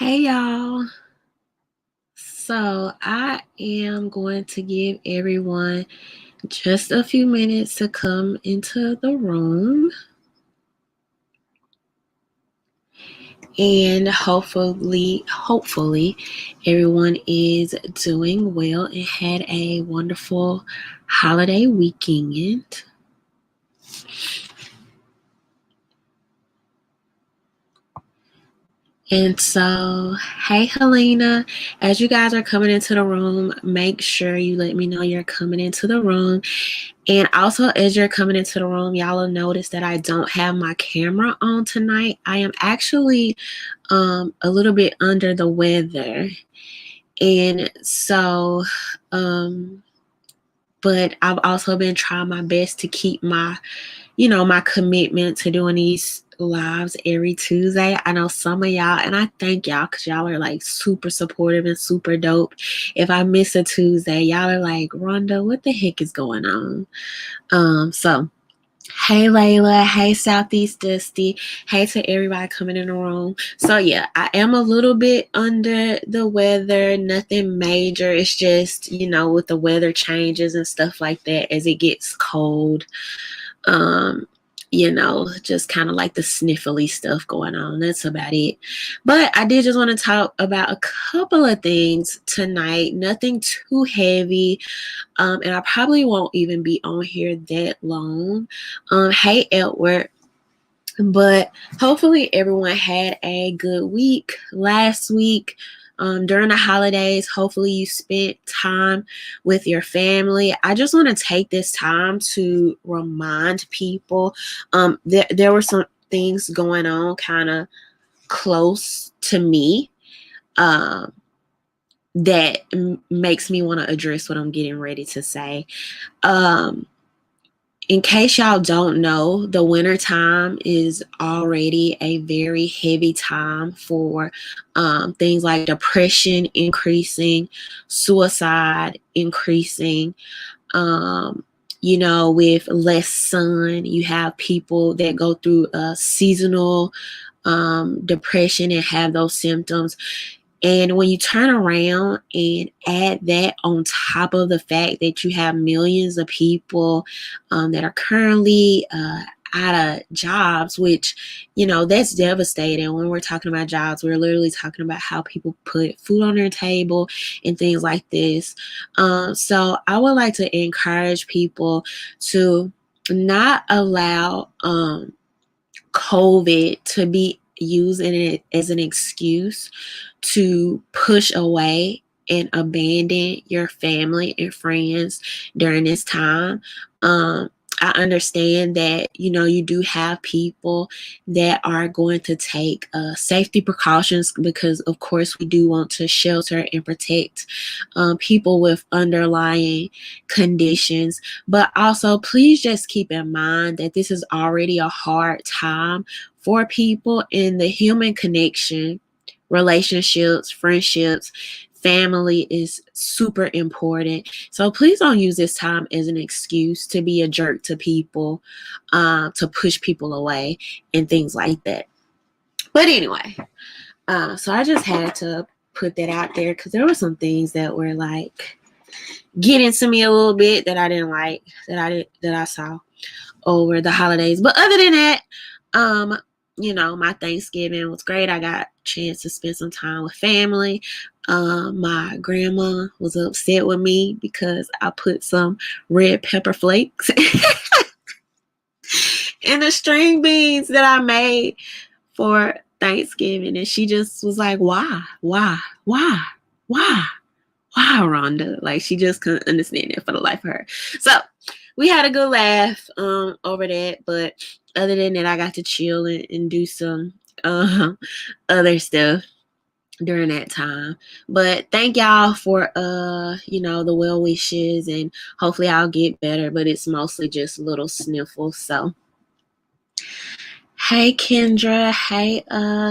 Hey y'all. So I am going to give everyone just a few minutes to come into the room. And hopefully everyone is doing well and had a wonderful holiday weekend. And so, hey Helena, as you guys are coming into the room, make sure you let me know you're coming into the room. And also, as you're coming into the room, y'all will notice that I don't have my camera on tonight. I am actually a little bit under the weather. And so, but I've also been trying my best to keep my commitment to doing these lives every Tuesday. I know some of y'all, and I thank y'all because y'all are like super supportive and super dope. If I miss a Tuesday, y'all are like, Rhonda, what the heck is going on? So hey Layla, hey Southeast Dusty, hey to everybody coming in the room. So yeah, I am a little bit under the weather, nothing major. It's just, with the weather changes and stuff like that as it gets cold. Just kind of like the sniffly stuff going on. That's about it. But I did just want to talk about a couple of things tonight. Nothing too heavy. And I probably won't even be on here that long. Hey, Edward. But hopefully everyone had a good week last week. During the holidays, hopefully you spent time with your family. I just want to take this time to remind people there were some things going on kind of close to me that makes me want to address what I'm getting ready to say. In case y'all don't know, the winter time is already a very heavy time for things like depression increasing, suicide increasing. With less sun, you have people that go through seasonal depression and have those symptoms. And when you turn around and add that on top of the fact that you have millions of people that are currently out of jobs, which, that's devastating. When we're talking about jobs, we're literally talking about how people put food on their table and things like this. So I would like to encourage people to not allow COVID to be using it as an excuse to push away and abandon your family and friends during this time. I understand that, you do have people that are going to take safety precautions because, of course, we do want to shelter and protect people with underlying conditions. But also, please just keep in mind that this is already a hard time for people, in the human connection, relationships, friendships, family is super important. So please don't use this time as an excuse to be a jerk to people, to push people away and things like that. But anyway, so I just had to put that out there because there were some things that were like getting to me a little bit that I didn't like, that I saw over the holidays. But other than that, my Thanksgiving was great. I got a chance to spend some time with family. My grandma was upset with me because I put some red pepper flakes in the string beans that I made for Thanksgiving. And she just was like, why, Rhonda? Like, she just couldn't understand it for the life of her. So we had a good laugh over that. But other than that, I got to chill and do some other stuff during that time. But thank y'all for the well wishes, and hopefully I'll get better, but it's mostly just little sniffles. So hey Kendra, hey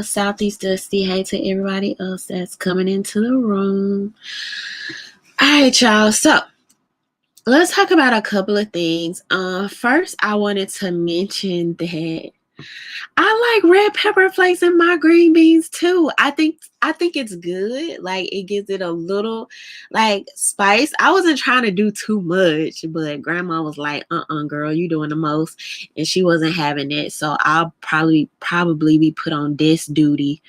Southeast Dusty, hey to everybody else that's coming into the room. All right, y'all. So let's talk about a couple of things. First, I wanted to mention that I like red pepper flakes in my green beans too. I think it's good. Like it gives it a little like spice. I wasn't trying to do too much, but grandma was like, girl, you doing the most. And she wasn't having it. So I'll probably be put on this duty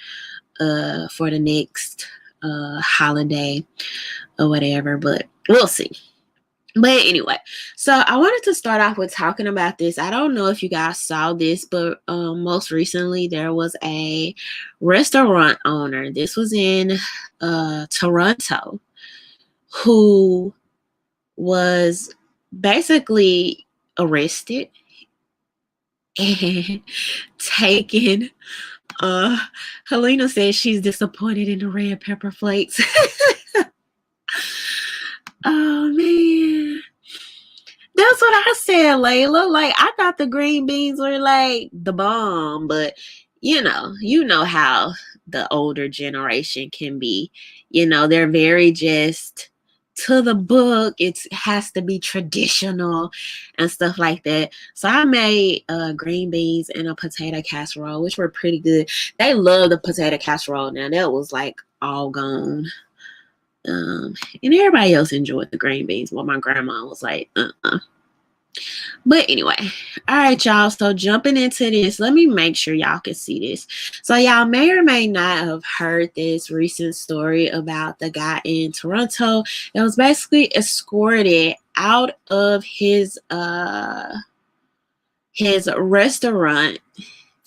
for the next holiday or whatever. But we'll see. But anyway, so I wanted to start off with talking about this. I don't know if you guys saw this, but most recently there was a restaurant owner. This was in Toronto, who was basically arrested and taken. Helena says she's disappointed in the red pepper flakes. Oh man. That's what I said, Layla. Like I thought the green beans were like the bomb, but you know how the older generation can be. They're very just to the book. It has to be traditional and stuff like that. So I made green beans and a potato casserole, which were pretty good. They love the potato casserole now. That was like all gone. And everybody else enjoyed the green beans. Well, my grandma was like, But anyway, all right, y'all. So jumping into this, let me make sure y'all can see this. So y'all may or may not have heard this recent story about the guy in Toronto that was basically escorted out of his restaurant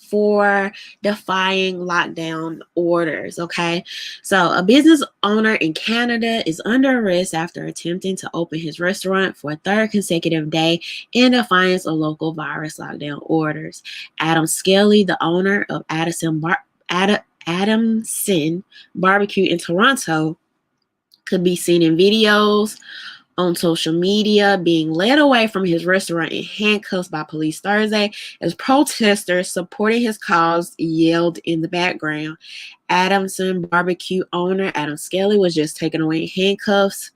for defying lockdown orders. Okay, so a business owner in Canada is under arrest after attempting to open his restaurant for a third consecutive day in defiance of local virus lockdown orders. Adam Skelly, the owner of Adamson Barbecue in Toronto, could be seen in videos on social media being led away from his restaurant in handcuffs by police Thursday as protesters supporting his cause yelled in the background. Adamson Barbecue owner Adam Skelly was just taken away in handcuffs,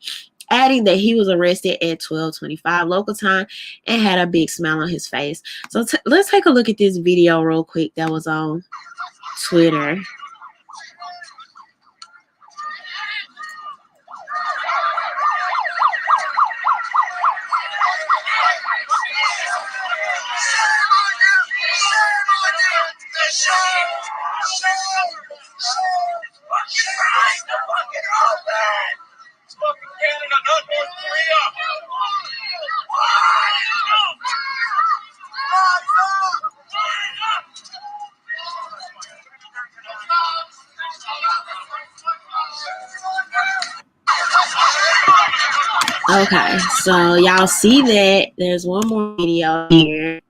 adding that he was arrested at 12:25 local time and had a big smile on his face. So let's take a look at this video real quick that was on Twitter. Okay, so y'all see that there's one more video here.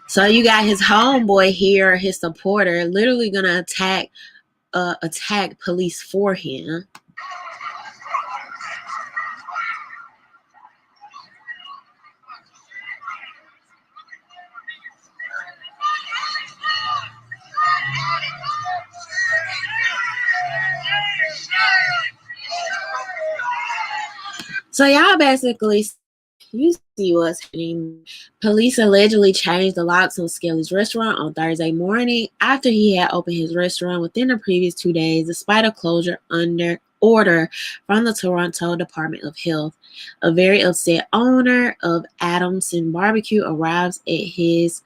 So you got his homeboy here, his supporter, literally gonna attack police for him. So y'all basically, you see what's happening. Police allegedly changed the locks on Skelly's restaurant on Thursday morning after he had opened his restaurant within the previous 2 days, despite a closure under order from the Toronto Department of Health. A very upset owner of Adamson Barbecue arrives at his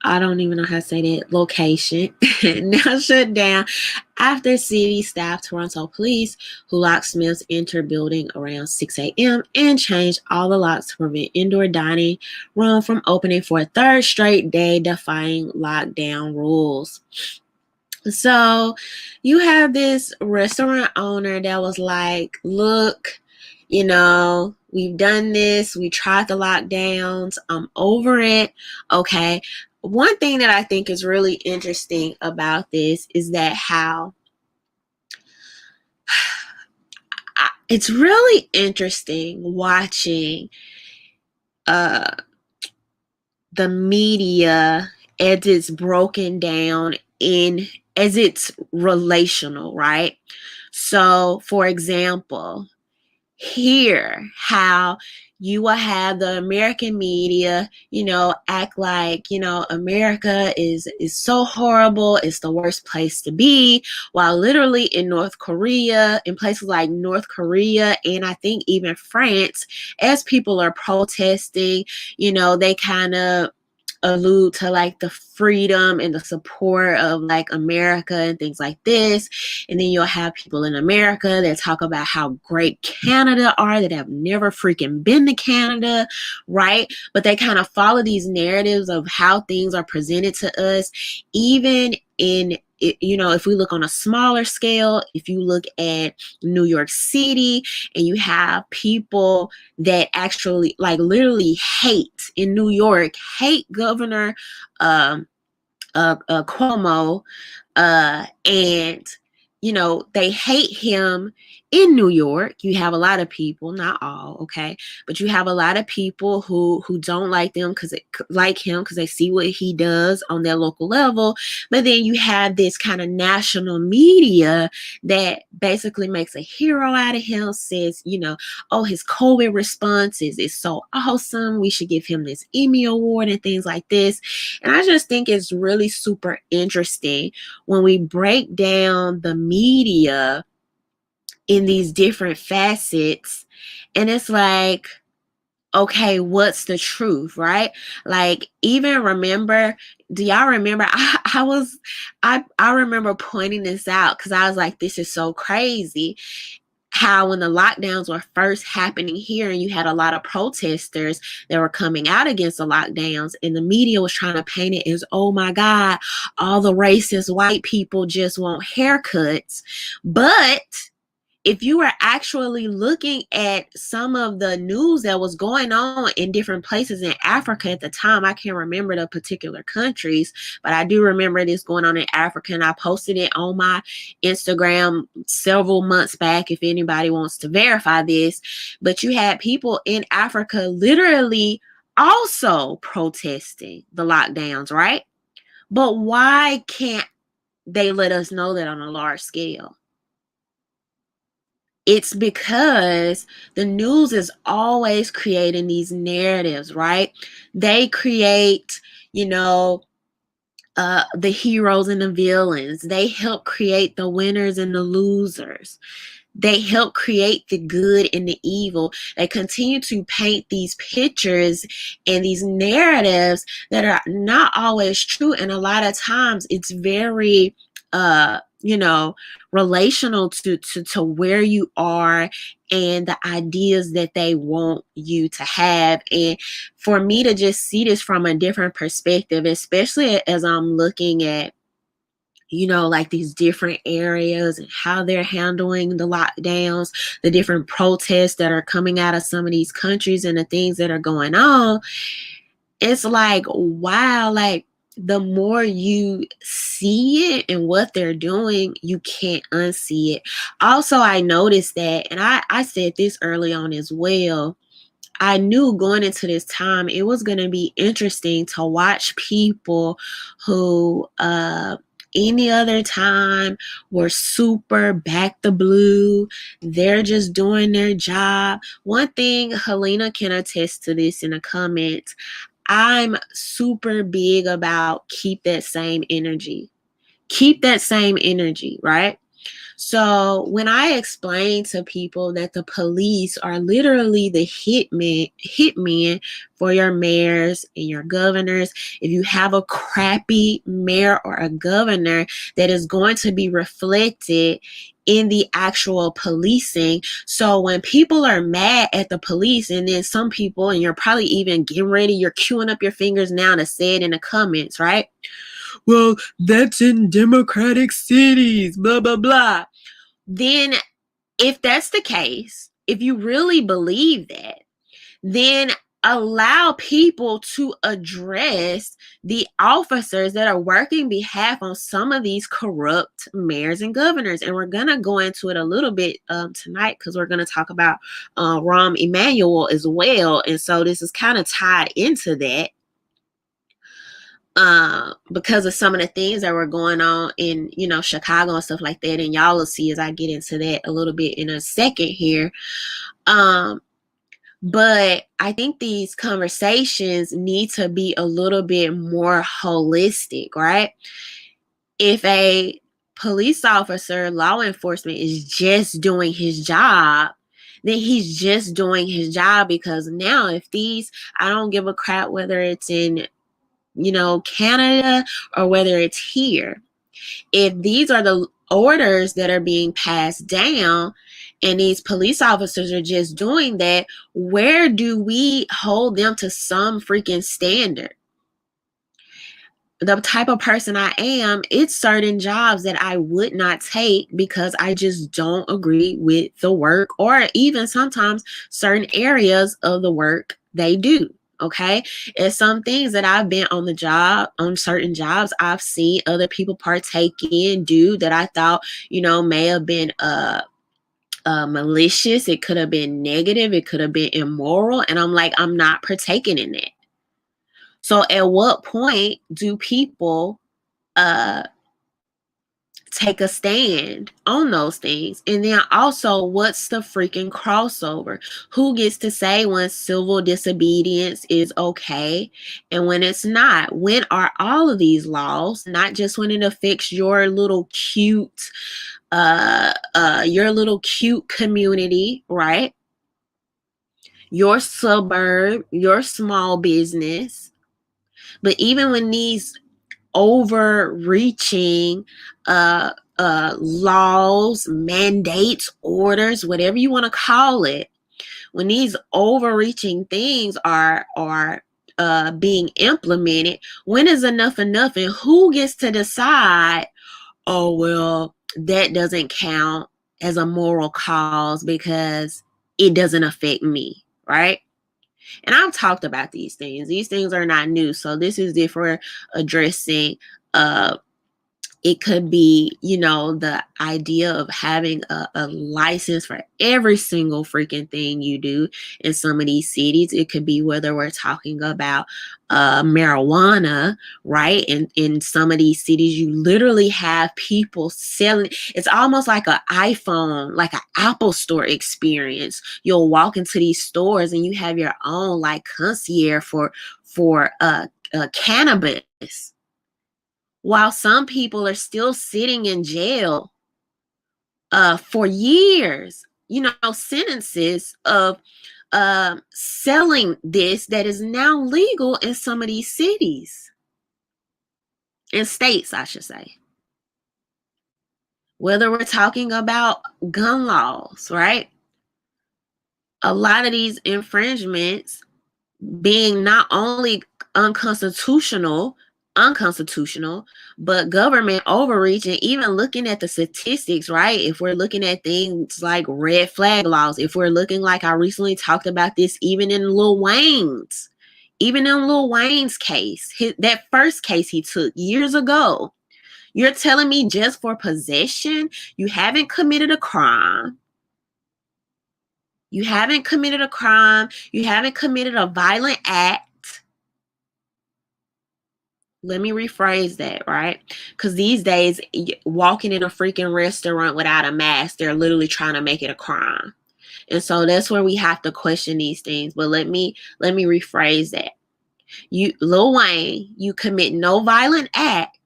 I don't even know how to say that location now shut down after city staff Toronto police, who locksmiths entered building around 6 a.m. and changed all the locks to prevent indoor dining room from opening for a third straight day, defying lockdown rules. So you have this restaurant owner that was like, look, we've done this. We tried the lockdowns. I'm over it. Okay. One thing that I think is really interesting about this is that how it's really interesting watching uh the media as it's broken down in as it's relational, right? So, for example, here how you will have the American media, act like, America is so horrible, it's the worst place to be, while literally in North Korea, in places like North Korea and I think even France, as people are protesting, they kind of allude to like the freedom and the support of like America and things like this. And then you'll have people in America that talk about how great Canada are, that have never freaking been to Canada, right? But they kind of follow these narratives of how things are presented to us, even in if we look on a smaller scale, if you look at New York City and you have people that actually like literally hate in New York, hate Governor Cuomo, and they hate him in New York. You have a lot of people, not all, okay, but you have a lot of people who don't like them because they see what he does on their local level. But then you have this kind of national media that basically makes a hero out of him, says, oh, his COVID response is so awesome, we should give him this Emmy award and things like this. And I just think it's really super interesting when we break down the media in these different facets. And it's like, okay, what's the truth, right? Like, even do y'all remember? I remember pointing this out because I was like, this is so crazy. How when the lockdowns were first happening here and you had a lot of protesters that were coming out against the lockdowns, and the media was trying to paint it as, oh my God, all the racist white people just want haircuts. But if you were actually looking at some of the news that was going on in different places in Africa at the time, I can't remember the particular countries, but I do remember this going on in Africa, and I posted it on my Instagram several months back if anybody wants to verify this. But you had people in Africa literally also protesting the lockdowns, right? But why can't they let us know that on a large scale? It's because the news is always creating these narratives, right? They create, the heroes and the villains. They help create the winners and the losers. They help create the good and the evil. They continue to paint these pictures and these narratives that are not always true. And a lot of times it's very, relational to where you are and the ideas that they want you to have. And for me to just see this from a different perspective, especially as I'm looking at like these different areas and how they're handling the lockdowns, the different protests that are coming out of some of these countries and the things that are going on. It's like, wow, like the more you see it and what they're doing, you can't unsee it. Also, I noticed that, and I said this early on as well, I knew going into this time, it was going to be interesting to watch people who, any other time were super back the blue. They're just doing their job. One thing, Helena can attest to this in the comments. I'm super big about keep that same energy. Keep that same energy, right? So when I explain to people that the police are literally the hitmen for your mayors and your governors, if you have a crappy mayor or a governor, that is going to be reflected in the actual policing. So when people are mad at the police, and then some people, and you're probably even getting ready, you're queuing up your fingers now to say it in the comments, right? Well, that's in democratic cities, blah, blah, blah. Then if that's the case, if you really believe that, then allow people to address the officers that are working behalf on some of these corrupt mayors and governors. And we're going to go into it a little bit tonight, because we're going to talk about Rahm Emanuel as well. And so this is kind of tied into that. Because of some of the things that were going on in, Chicago and stuff like that. And y'all will see as I get into that a little bit in a second here. But I think these conversations need to be a little bit more holistic, right? If a police officer, law enforcement is just doing his job, then he's just doing his job. Because now I don't give a crap whether it's in, Canada or whether it's here. If these are the orders that are being passed down and these police officers are just doing that, where do we hold them to some freaking standard? The type of person I am, it's certain jobs that I would not take because I just don't agree with the work, or even sometimes certain areas of the work they do. Okay. It's some things that I've been on certain jobs, I've seen other people partake in, do that I thought, may have been malicious. It could have been negative. It could have been immoral. And I'm like, I'm not partaking in that. So at what point do people take a stand on those things? And then also, what's the freaking crossover? Who gets to say when civil disobedience is okay and when it's not? When are all of these laws, not just when it affects your little cute community, right? Your suburb, your small business, but even when these overreaching laws, mandates, orders, whatever you want to call it, when these overreaching things are being implemented, when is enough enough? And who gets to decide, oh, well, that doesn't count as a moral cause because it doesn't affect me, right? And I've talked about these things. These things are not new. So this is if we're addressing it could be, the idea of having a license for every single freaking thing you do in some of these cities. It could be whether we're talking about marijuana, right? And in some of these cities, you literally have people selling. It's almost like an iPhone, like an Apple store experience. You'll walk into these stores and you have your own like concierge for cannabis, while some people are still sitting in jail for years, sentences of selling this that is now legal in some of these cities and states, I should say. Whether we're talking about gun laws, right? A lot of these infringements being not only unconstitutional, but government overreach. And even looking at the statistics, right? If we're looking at things like red flag laws, if we're looking, like I recently talked about this, even in Lil Wayne's case, that first case he took years ago, you're telling me just for possession, you haven't committed a crime. You haven't committed a crime. You haven't committed a violent act. Let me rephrase that, right? Because these days, walking in a freaking restaurant without a mask, they're literally trying to make it a crime. And so that's where we have to question these things. But let me rephrase that. Lil Wayne, you commit no violent act.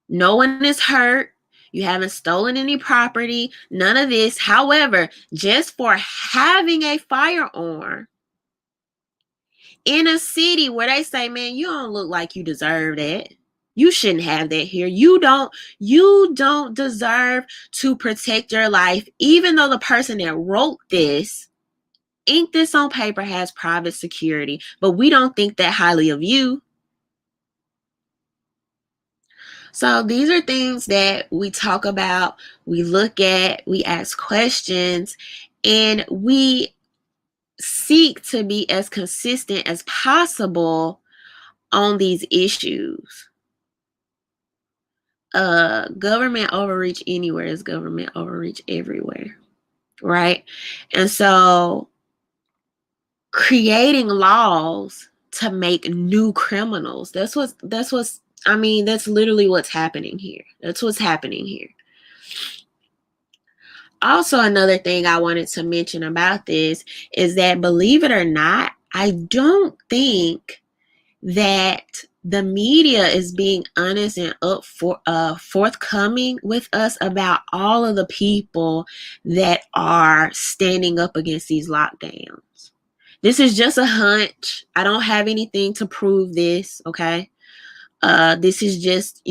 No one is hurt. You haven't stolen any property. None of this. However, just for having a firearm in a city where they say, man, you don't look like you deserve that. You shouldn't have that here. You don't deserve to protect your life, even though the person that wrote this, inked this on paper, has private security, but we don't think that highly of you. So these are things that we talk about, we look at, we ask questions, and we seek to be as consistent as possible on these issues. Government overreach anywhere is government overreach everywhere, right? And so creating laws to make new criminals, that's literally what's happening here. That's what's happening here. Also, another thing I wanted to mention about this is that, believe it or not, I don't think that the media is being honest and forthcoming with us about all of the people that are standing up against these lockdowns. This is just a hunch. I don't have anything to prove this, okay? This is just,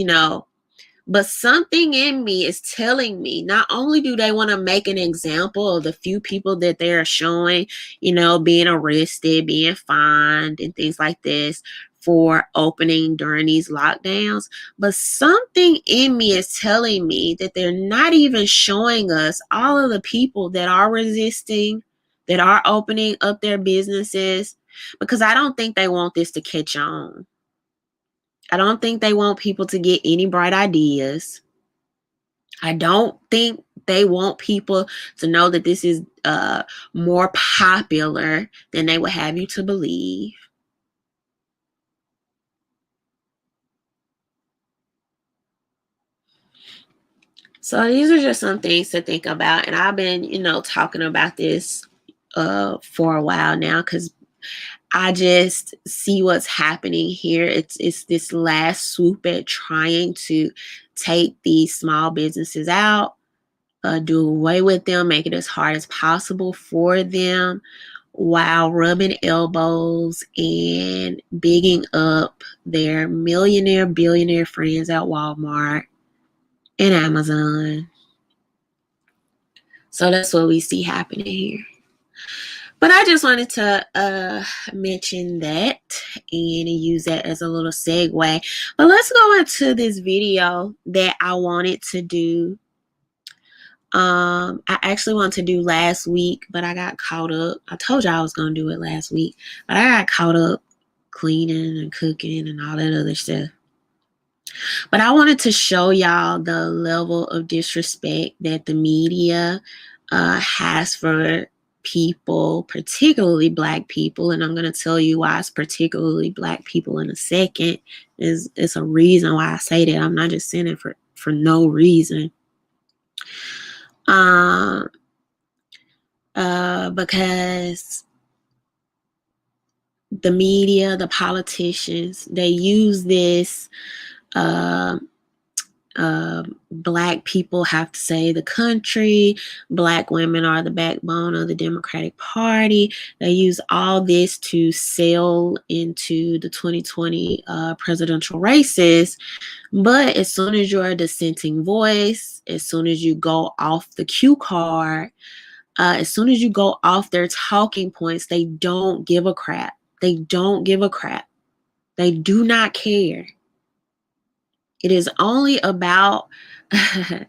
but something in me is telling me not only do they want to make an example of the few people that they're showing, being arrested, being fined, and things like this for opening during these lockdowns, but something in me is telling me that they're not even showing us all of the people that are resisting, that are opening up their businesses, because I don't think they want this to catch on. I don't think they want people to get any bright ideas. I don't think they want people to know that this is more popular than they would have you to believe. So these are just some things to think about. And I've been, talking about this for a while now, because I just see what's happening here. It's this last swoop at trying to take these small businesses out, do away with them, make it as hard as possible for them, while rubbing elbows and bigging up their millionaire, billionaire friends at Walmart and Amazon. So that's what we see happening here. But I just wanted to mention that and use that as a little segue. But let's go into this video that I wanted to do. I actually wanted to do last week, but I got caught up. I told you I was going to do it last week, but I got caught up cleaning and cooking and all that other stuff. But I wanted to show y'all the level of disrespect that the media has for people, particularly Black people. And I'm going to tell you why it's particularly Black people in a second. It's a reason why I say that. I'm not just saying it for no reason. Because the media, the politicians, they use this Black people have to save the country, Black women are the backbone of the Democratic Party. They use all this to sail into the 2020 presidential races. But as soon as you're a dissenting voice, as soon as you go off the cue card, as soon as you go off their talking points, they don't give a crap. They don't give a crap. They do not care. It is only about, I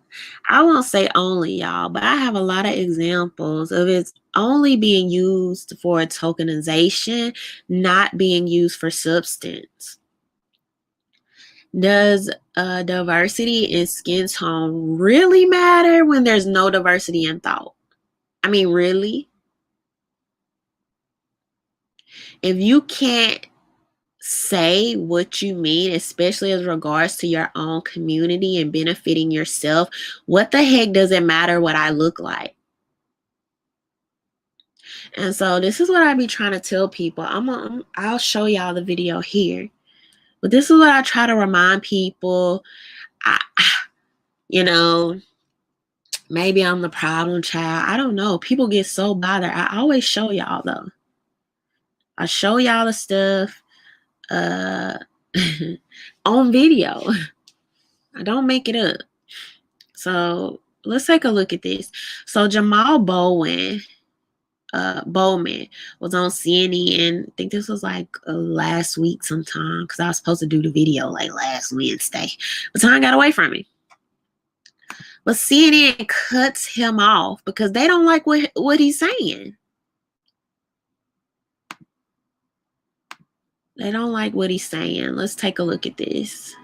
won't say only, y'all, but I have a lot of examples of it only being used for tokenization, not being used for substance. Does diversity in skin tone really matter when there's no diversity in thought? I mean, really? If you can't say what you mean, especially as regards to your own community and benefiting yourself, what the heck does it matter what I look like? And so this is what I be trying to tell people. I'll show y'all the video here, but this is what I try to remind people. Maybe I'm the problem child. I don't know. People get so bothered. I always show y'all though. I show y'all the stuff on video. I don't make it up. So let's take a look at this. So Jamal Bowman was on CNN. I think this was like last week sometime, because I was supposed to do the video like last Wednesday, but time got away from me. But CNN cuts him off because they don't like what he's saying. They don't like what he's saying. Let's take a look at this.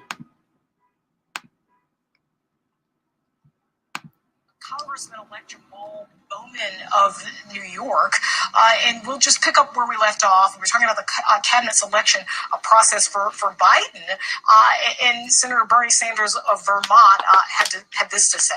Congressman-elect Jamal Bowman of New York, and we'll just pick up where we left off. We're talking about the cabinet selection process for Biden, and Senator Bernie Sanders of Vermont had this to say.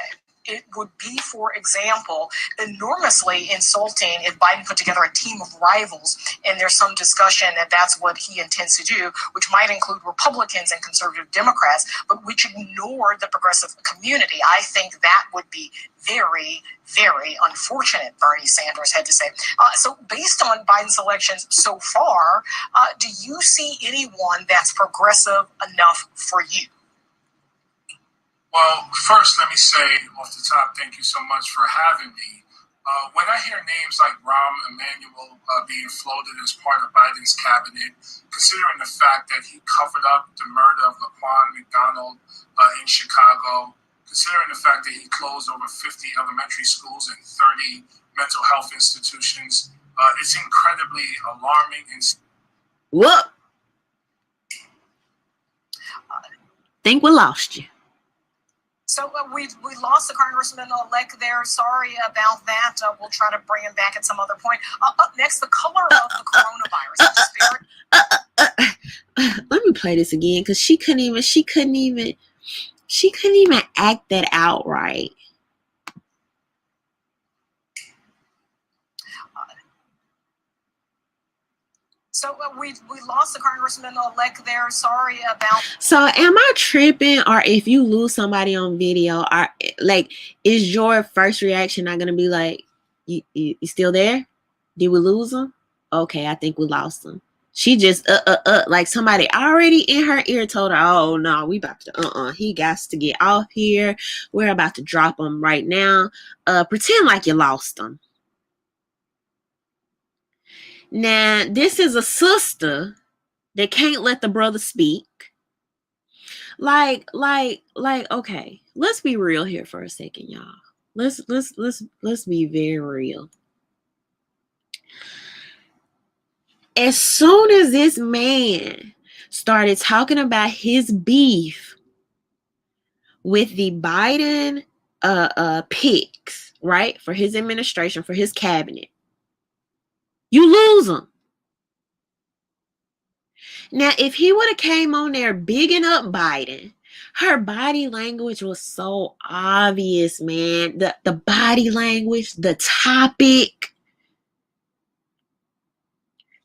It would be, for example, enormously insulting if Biden put together a team of rivals, and there's some discussion that that's what he intends to do, which might include Republicans and conservative Democrats, but which ignore the progressive community. I think that would be very, very unfortunate, Bernie Sanders had to say. So based on Biden's elections so far, do you see anyone that's progressive enough for you? Well, first, let me say off the top, thank you so much for having me. When I hear names like RhondaMary being floated as part of Biden's cabinet, considering the fact that he covered up the murder of Laquan McDonald in Chicago, considering the fact that he closed over 50 elementary schools and 30 mental health institutions, it's incredibly alarming. Whoop! Think we lost you. So we lost the congressman-elect there. Sorry about that. We'll try to bring him back at some other point. Up next, the color of the coronavirus. Let me play this again because she couldn't even act that out right. So we lost the congressman-elect there. Sorry about. So am I tripping, or if you lose somebody on video, is your first reaction not gonna be like, you still there? Did we lose them? Okay, I think we lost them. She just like somebody already in her ear told her, oh no, we about to he got to get off here. We're about to drop him right now. Pretend like you lost him. Now, this is a sister that can't let the brother speak. Like, okay, let's be real here for a second, y'all. Let's be very real. As soon as this man started talking about his beef with the Biden picks, right, for his administration, for his cabinet, you lose him. Now, if he would have came on there bigging up Biden, her body language was so obvious, man. The body language, the topic.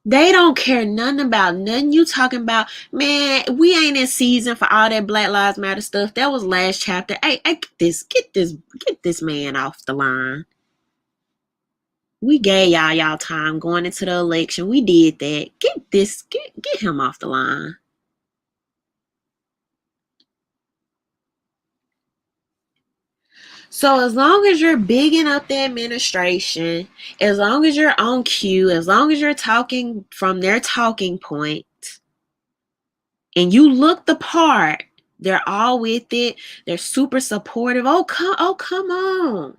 They don't care nothing about nothing you talking about. Man, we ain't in season for all that Black Lives Matter stuff. That was last chapter. Hey, get this man off the line. We gave y'all time going into the election. We did that. Get him off the line. So as long as you're bigging up the administration, as long as you're on cue, as long as you're talking from their talking point, and you look the part, they're all with it. They're super supportive. Oh, come on.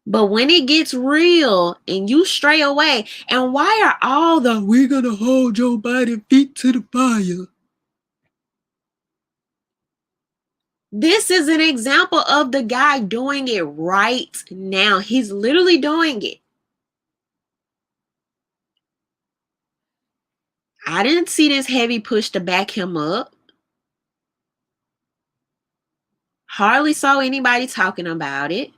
But when it gets real and you stray away, and why are all we're going to hold Joe Biden feet to the fire? This is an example of the guy doing it right now. He's literally doing it. I didn't see this heavy push to back him up. Hardly saw anybody talking about it.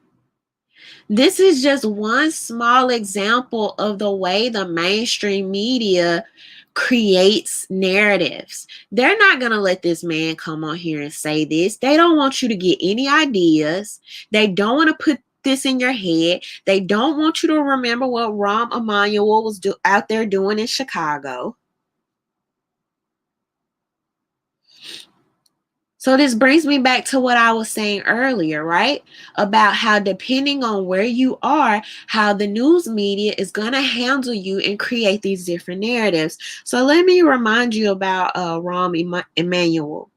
This is just one small example of the way the mainstream media creates narratives. They're not going to let this man come on here and say this. They don't want you to get any ideas. They don't want to put this in your head. They don't want you to remember what Rahm Emanuel was out there doing in Chicago. So this brings me back to what I was saying earlier, right? About how depending on where you are, how the news media is going to handle you and create these different narratives. So let me remind you about Rahm Emanuel.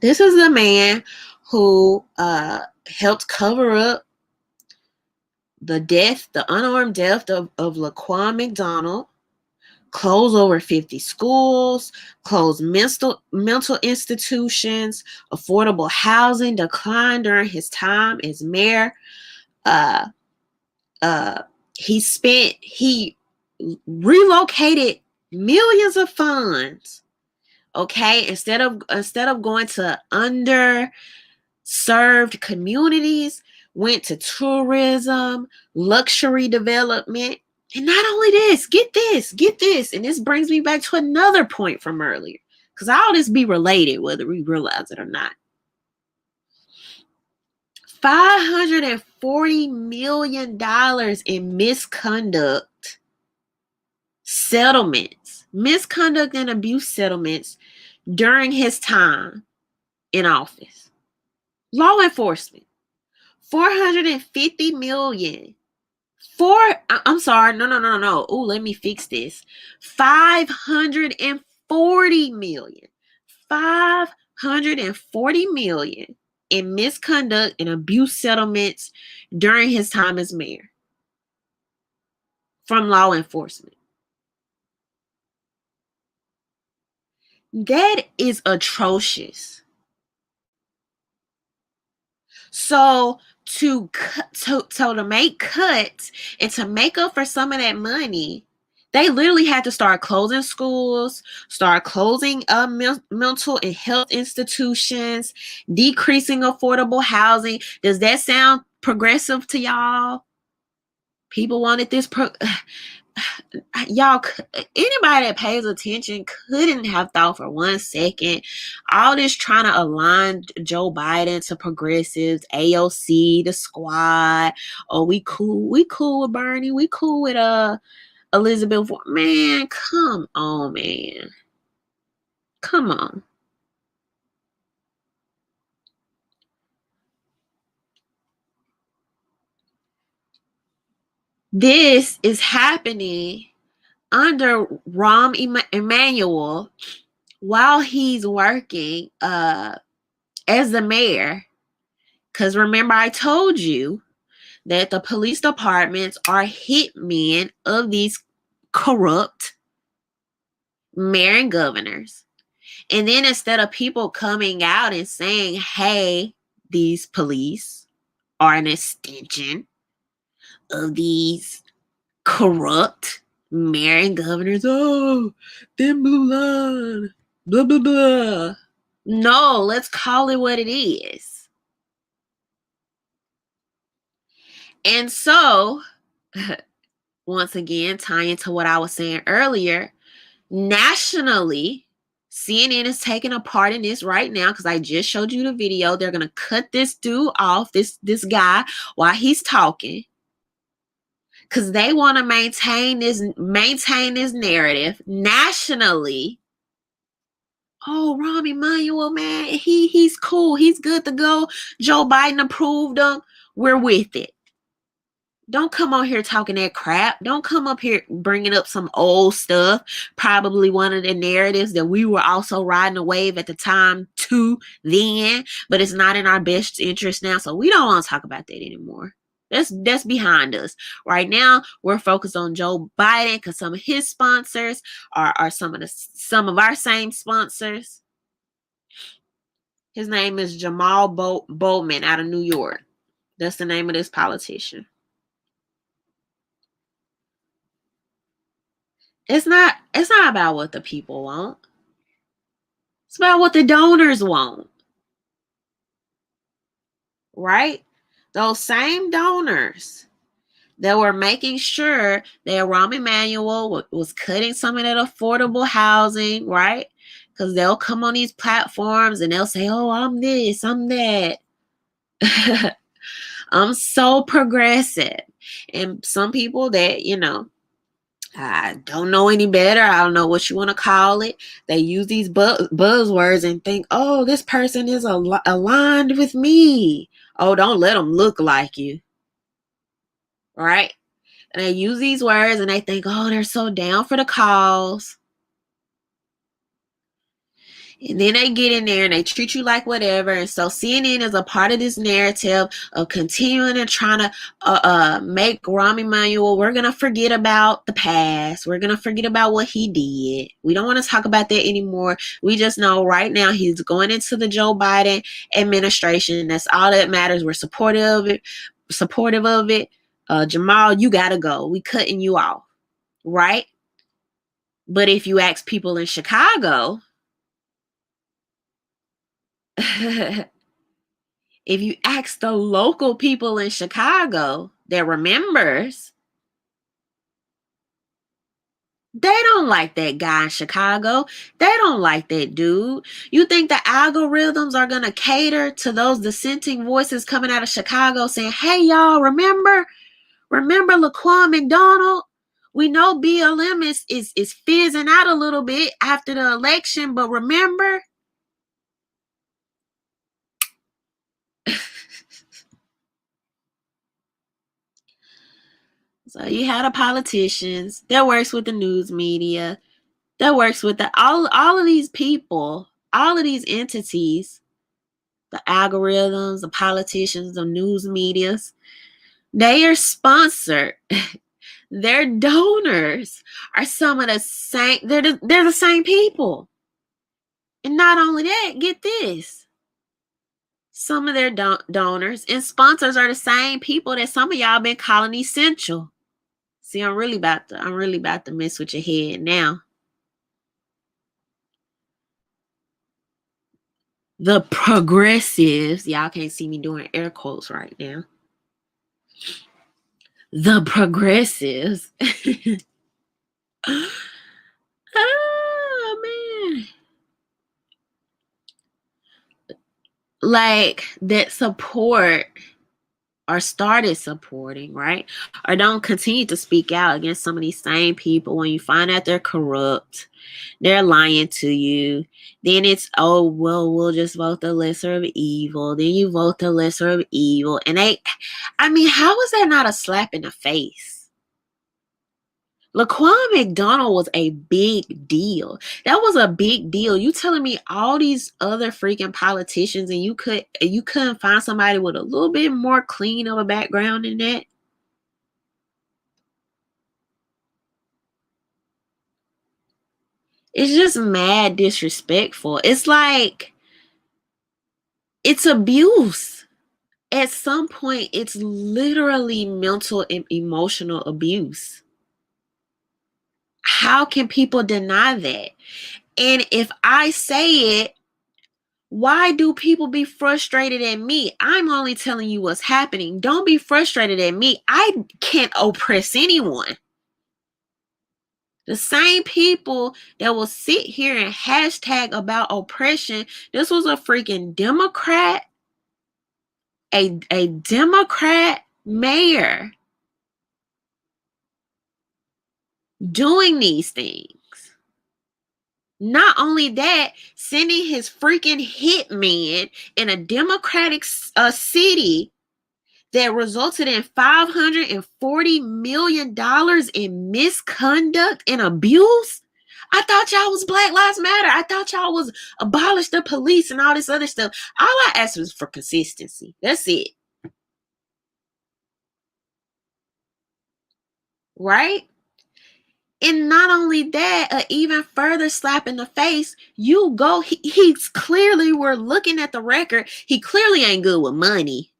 This is the man who helped cover up the unarmed death of Laquan McDonald, close over 50 schools, close mental institutions, affordable housing declined during his time as mayor. Uh, uh, he relocated millions of funds. Okay, instead of going to underserved communities, went to tourism, luxury development. And not only this, get this. And this brings me back to another point from earlier. Because all this be related, whether we realize it or not. $540 million in misconduct settlements, misconduct and abuse settlements during his time in office. Law enforcement, 450 million. I'm sorry, no. Oh, let me fix this. 540 million. 540 million in misconduct and abuse settlements during his time as mayor from law enforcement. That is atrocious. So to make cuts and to make up for some of that money, they literally had to start closing schools, start closing mental and health institutions, decreasing affordable housing. Does that sound progressive to y'all? People wanted this y'all, anybody that pays attention couldn't have thought for 1 second all this trying to align Joe Biden to progressives, AOC, the squad. Oh, we cool with Bernie, we cool with Elizabeth. Man, come on, man, come on. This is happening under Rahm Emanuel while he's working as the mayor. Because remember, I told you that the police departments are hitmen of these corrupt mayor and governors. And then instead of people coming out and saying, hey, these police are an extension of these corrupt mayor and governors, oh, them blue line, blah, blah, blah. No, let's call it what it is. And so, once again, tying to what I was saying earlier, nationally, CNN is taking a part in this right now because I just showed you the video. They're going to cut this dude off, this guy, while he's talking, because they want to maintain this narrative nationally. Oh, Rahm Emanuel, man, he's cool. He's good to go. Joe Biden approved him. We're with it. Don't come on here talking that crap. Don't come up here bringing up some old stuff. Probably one of the narratives that we were also riding a wave at the time too then, but it's not in our best interest now. So we don't want to talk about that anymore. That's behind us. Right now, we're focused on Joe Biden because some of his sponsors are some of our same sponsors. His name is Jamal Bowman out of New York. That's the name of this politician. It's not about what the people want. It's about what the donors want. Right? Those same donors that were making sure that Rahm Emanuel was cutting some of that affordable housing, right? Because they'll come on these platforms and they'll say, oh, I'm this, I'm that. I'm so progressive. And some people that, I don't know any better. I don't know what you want to call it. They use these buzzwords and think, oh, this person is aligned with me. Oh, don't let them look like you. Right? And they use these words and they think, oh, they're so down for the cause. And then they get in there and they treat you like whatever. And so CNN is a part of this narrative of continuing and trying to make Rahm Emanuel, we're going to forget about the past. We're going to forget about what he did. We don't want to talk about that anymore. We just know right now he's going into the Joe Biden administration. That's all that matters. We're supportive of it. Jamal, you got to go. We cutting you off. Right? But if you ask people in Chicago, if you ask the local people in Chicago that remembers, they don't like that guy in Chicago. They don't like that dude. You think the algorithms are going to cater to those dissenting voices coming out of Chicago saying, hey, y'all, remember Laquan McDonald? We know BLM is fizzing out a little bit after the election, but remember? So you had the politicians that works with the news media, that works with all of these people, all of these entities, the algorithms, the politicians, the news medias. They are sponsored. Their donors are some of the same. They're the same people. And not only that, get this. Some of their donors and sponsors are the same people that some of y'all been calling essential. See, I'm really about to mess with your head now. The progressives, y'all can't see me doing air quotes right now. The progressives. Oh man. Like that support or started supporting, right? Or don't continue to speak out against some of these same people when you find out they're corrupt, they're lying to you. Then it's, oh, well, we'll just vote the lesser of evil. Then you vote the lesser of evil. And how is that not a slap in the face? Laquan McDonald was a big deal. That was a big deal. You telling me all these other freaking politicians and you couldn't find somebody with a little bit more clean of a background than that? It's just mad disrespectful. It's like, it's abuse. At some point, it's literally mental and emotional abuse. How can people deny that? And if I say it, why do people be frustrated at me? I'm only telling you what's happening. Don't be frustrated at me. I can't oppress anyone. The same people that will sit here and hashtag about oppression, this was a freaking Democrat, a Democrat mayor doing these things. Not only that, sending his freaking hitman in a Democratic city that resulted in $540 million in misconduct and abuse. I thought y'all was Black Lives Matter. I thought y'all was abolish the police and all this other stuff. All I asked was for consistency. That's it. Right? And not only that, an even further slap in the face, he's clearly, we're looking at the record, he clearly ain't good with money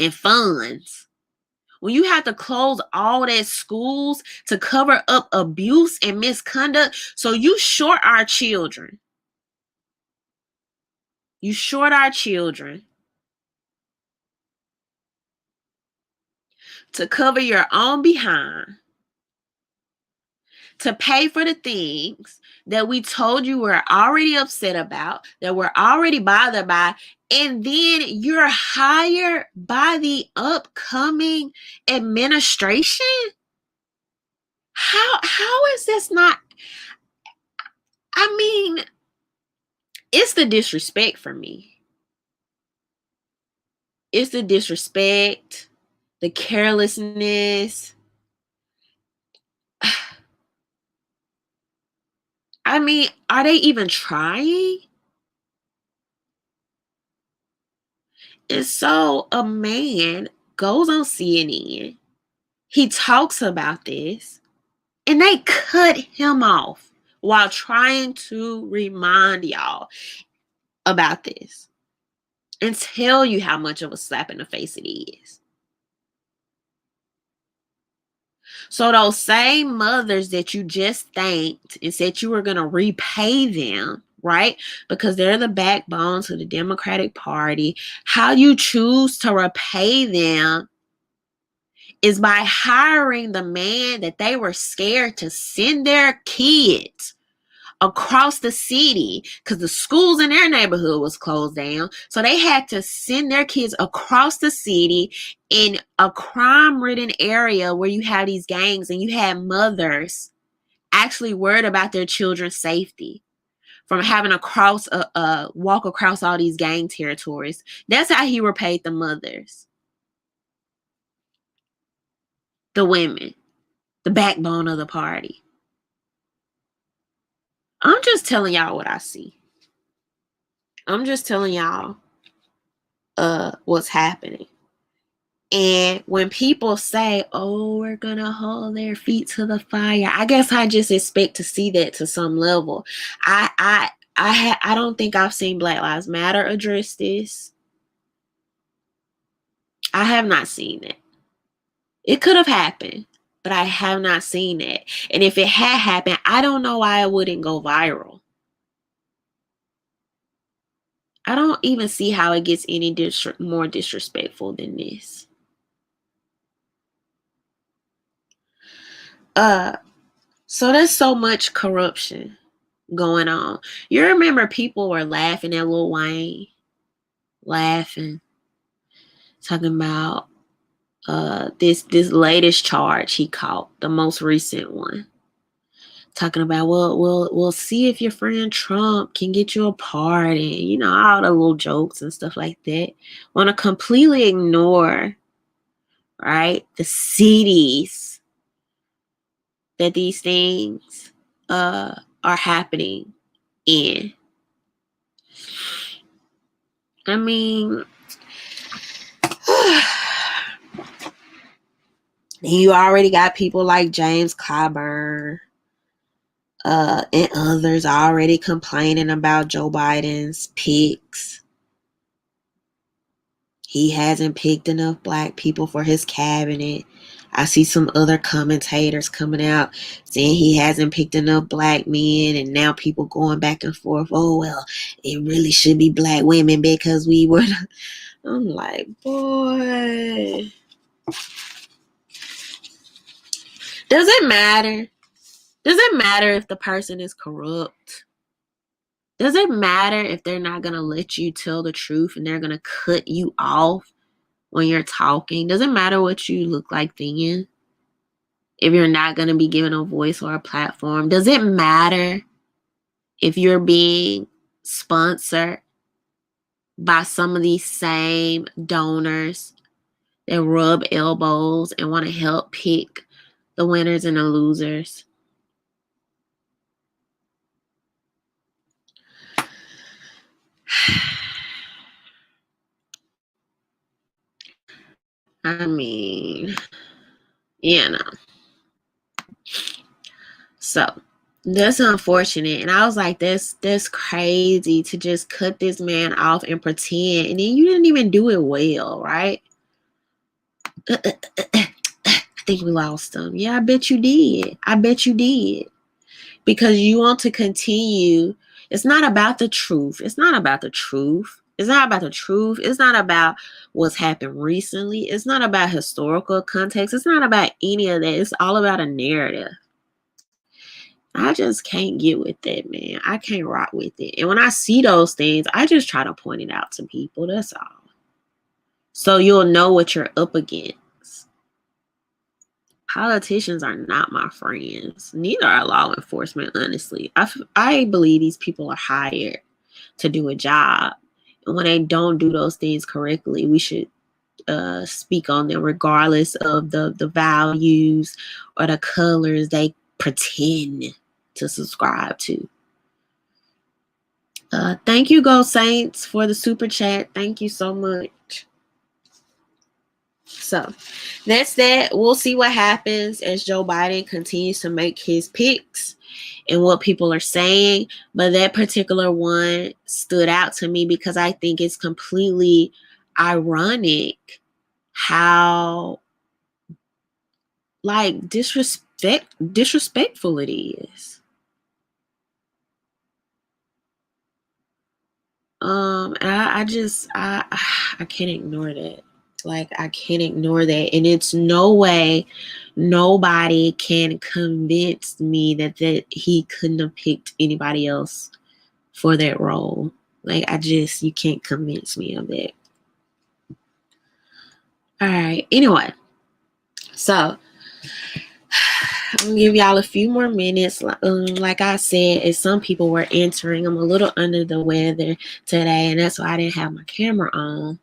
and funds. When you have to close all that schools to cover up abuse and misconduct, so you short our children. You short our children to cover your own behind, to pay for the things that we told you we're already upset about, that we're already bothered by, and then you're hired by the upcoming administration? How is this not? It's the disrespect for me. It's the disrespect, the carelessness. Are they even trying? And so a man goes on CNN. He talks about this, and they cut him off while trying to remind y'all about this and tell you how much of a slap in the face it is. So those same mothers that you just thanked and said you were going to repay them, right? Because they're the backbone to the Democratic Party. How you choose to repay them is by hiring the man that they were scared to send their kids across the city because the schools in their neighborhood was closed down. So they had to send their kids across the city in a crime-ridden area where you have these gangs and you had mothers actually worried about their children's safety from having to walk across all these gang territories. That's how he repaid the mothers, the women, the backbone of the party. I'm just telling y'all what I see. I'm just telling y'all what's happening. And when people say, oh, we're gonna hold their feet to the fire, I guess I just expect to see that to some level. I don't think I've seen Black Lives Matter address this. I have not seen it. It could have happened, but I have not seen it. And if it had happened, I don't know why it wouldn't go viral. I don't even see how it gets any more disrespectful than this. So there's so much corruption going on. You remember people were laughing at Lil Wayne, laughing, talking about this latest charge he caught, the most recent one. Talking about, we'll see if your friend Trump can get you a pardon, you know, all the little jokes and stuff like that. Want to completely ignore, right, the cities that these things are happening in. I mean, you already got people like James Clyburn and others already complaining about Joe Biden's picks. He hasn't picked enough black people for his cabinet. I see some other commentators coming out saying he hasn't picked enough black men, and now people going back and forth. Oh, well, it really should be black women because we were. I'm like, boy. Does it matter? Does it matter if the person is corrupt? Does it matter if they're not going to let you tell the truth and they're going to cut you off when you're talking? Does it matter what you look like then? If you're not going to be given a voice or a platform? Does it matter if you're being sponsored by some of these same donors that rub elbows and want to help pick the winners and the losers? I mean, you know. So that's unfortunate. And I was like, that's crazy to just cut this man off and pretend. And then you didn't even do it well, right? I think we lost him. Yeah, I bet you did. I bet you did. Because you want to continue. It's not about the truth. It's not about the truth. It's not about the truth. It's not about what's happened recently. It's not about historical context. It's not about any of that. It's all about a narrative. I just can't get with that, man. I can't rock with it. And when I see those things, I just try to point it out to people. That's all. So you'll know what you're up against. Politicians are not my friends. Neither are law enforcement, honestly. I believe these people are hired to do a job. And when they don't do those things correctly, we should speak on them regardless of the values or the colors they pretend to subscribe to. Thank you, Go Saints, for the super chat. Thank you so much. So that's that. We'll see what happens as Joe Biden continues to make his picks and what people are saying. But that particular one stood out to me because I think it's completely ironic how like disrespectful it is. And I can't ignore that. Like, I can't ignore that. And it's no way nobody can convince me that he couldn't have picked anybody else for that role. Like, you can't convince me of that. All right. Anyway, so I'm gonna give y'all a few more minutes. Like I said, as some people were entering, I'm a little under the weather today, and that's why I didn't have my camera on.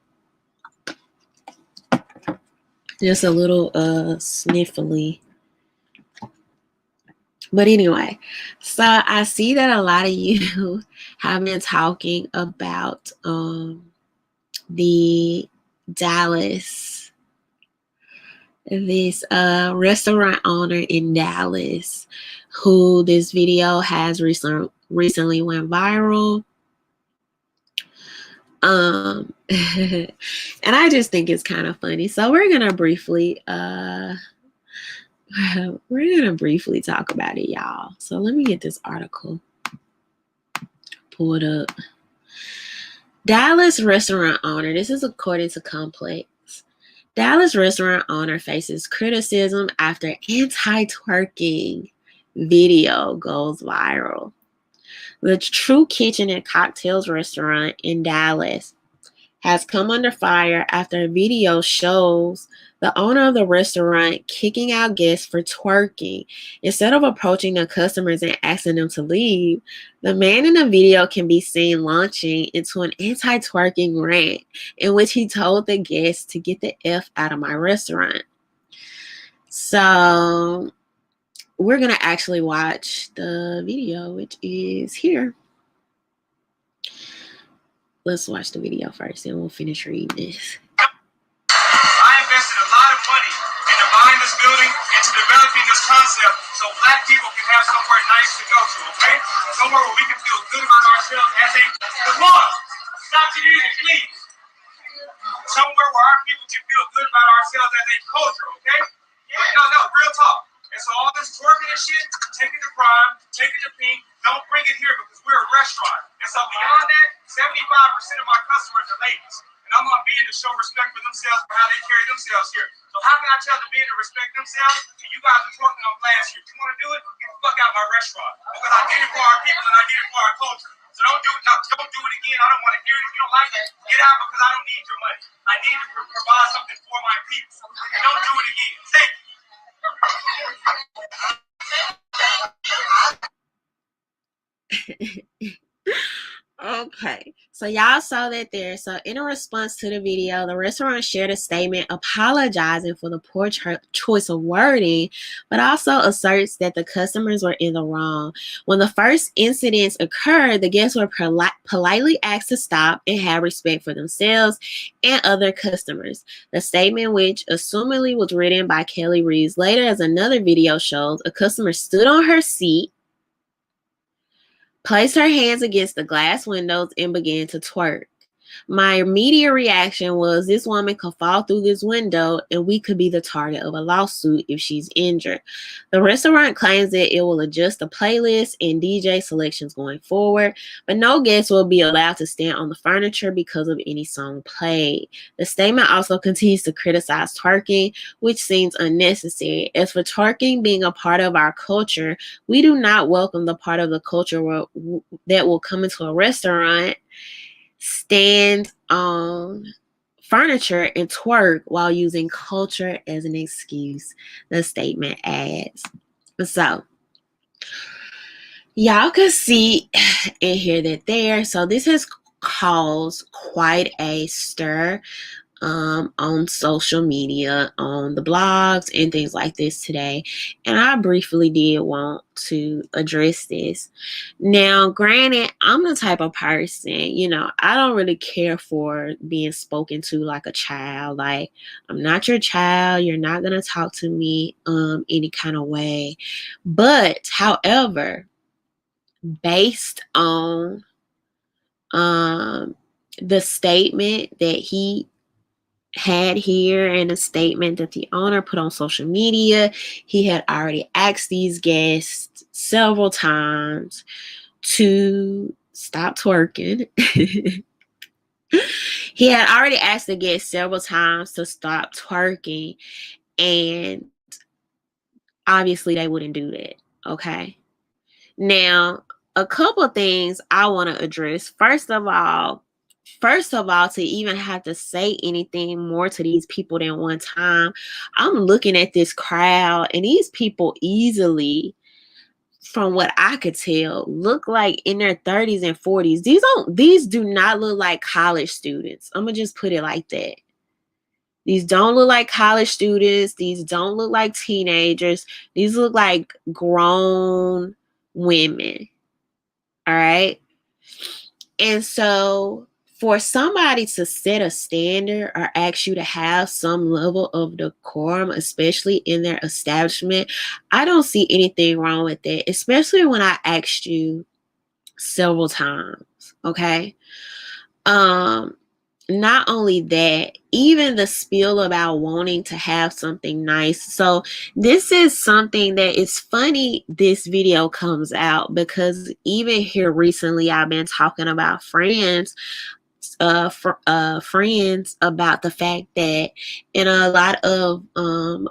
Just a little sniffly. But anyway, so I see that a lot of you have been talking about the Dallas, this restaurant owner in Dallas, who this video has recently went viral. And I just think it's kind of funny. So we're gonna briefly talk about it, y'all. So let me get this article pulled up. Dallas restaurant owner, this is according to Complex. Dallas restaurant owner faces criticism after anti-twerking video goes viral. The True Kitchen and Cocktails restaurant in Dallas has come under fire after a video shows the owner of the restaurant kicking out guests for twerking. Instead of approaching the customers and asking them to leave, the man in the video can be seen launching into an anti-twerking rant in which he told the guests to get the F out of my restaurant. So we're going to actually watch the video, which is here. Let's watch the video first, and we'll finish reading this. I invested a lot of money into buying this building, into developing this concept, so black people can have somewhere nice to go to, okay? Somewhere where we can feel good about ourselves as a... Come on! Stop the music, please! Somewhere where our people can feel good about ourselves as a culture, okay? No, real talk. And so all this twerking and shit, take it to Prime, take it to Pink, don't bring it here because we're a restaurant. And so beyond that, 75% of my customers are ladies. And I'm on being to show respect for themselves for how they carry themselves here. So how can I tell the men to respect themselves and you guys are twerking on glass here? If you want to do it, get the fuck out of my restaurant. Because I did it for our people and I did it for our culture. So don't do it again. I don't want to hear it. If you don't like it, get out because I don't need your money. I need to provide something for my people. And don't do it again. Thank you. Okay, so y'all saw that there. So in a response to the video, the restaurant shared a statement apologizing for the poor choice of wording, but also asserts that the customers were in the wrong. When the first incidents occurred, the guests were politely asked to stop and have respect for themselves and other customers. The statement, which assumedly was written by Kelly Reeves later, as another video shows, a customer stood on her seat, placed her hands against the glass windows, and began to twerk. My immediate reaction was this woman could fall through this window and we could be the target of a lawsuit if she's injured. The restaurant claims that it will adjust the playlist and DJ selections going forward, but no guests will be allowed to stand on the furniture because of any song played. The statement also continues to criticize twerking, which seems unnecessary. As for twerking being a part of our culture, we do not welcome the part of the culture that will come into a restaurant, stand on furniture, and twerk while using culture as an excuse, the statement adds. So y'all can see and hear that there. So this has caused quite a stir on social media, on the blogs and things like this today. And I briefly did want to address this. Now, granted, I'm the type of person, I don't really care for being spoken to like a child. Like, I'm not your child. You're not going to talk to me any kind of way. But, however, based on the statement that he had here and a statement that the owner put on social media, he had already asked these guests several times to stop twerking. He had already asked the guests several times to stop twerking, and obviously they wouldn't do that. Okay. Now, a couple of things I want to address. First of all, to even have to say anything more to these people than one time, I'm looking at this crowd, and these people easily, from what I could tell, look like in their 30s and 40s. These do not look like college students. I'm gonna just put it like that. These don't look like college students. These don't look like teenagers. These look like grown women. All right. And so for somebody to set a standard or ask you to have some level of decorum, especially in their establishment, I don't see anything wrong with that, especially when I asked you several times. Okay. Not only that, even the spiel about wanting to have something nice. So this is something that is funny. This video comes out because even here recently, I've been talking about friends about the fact that in a lot of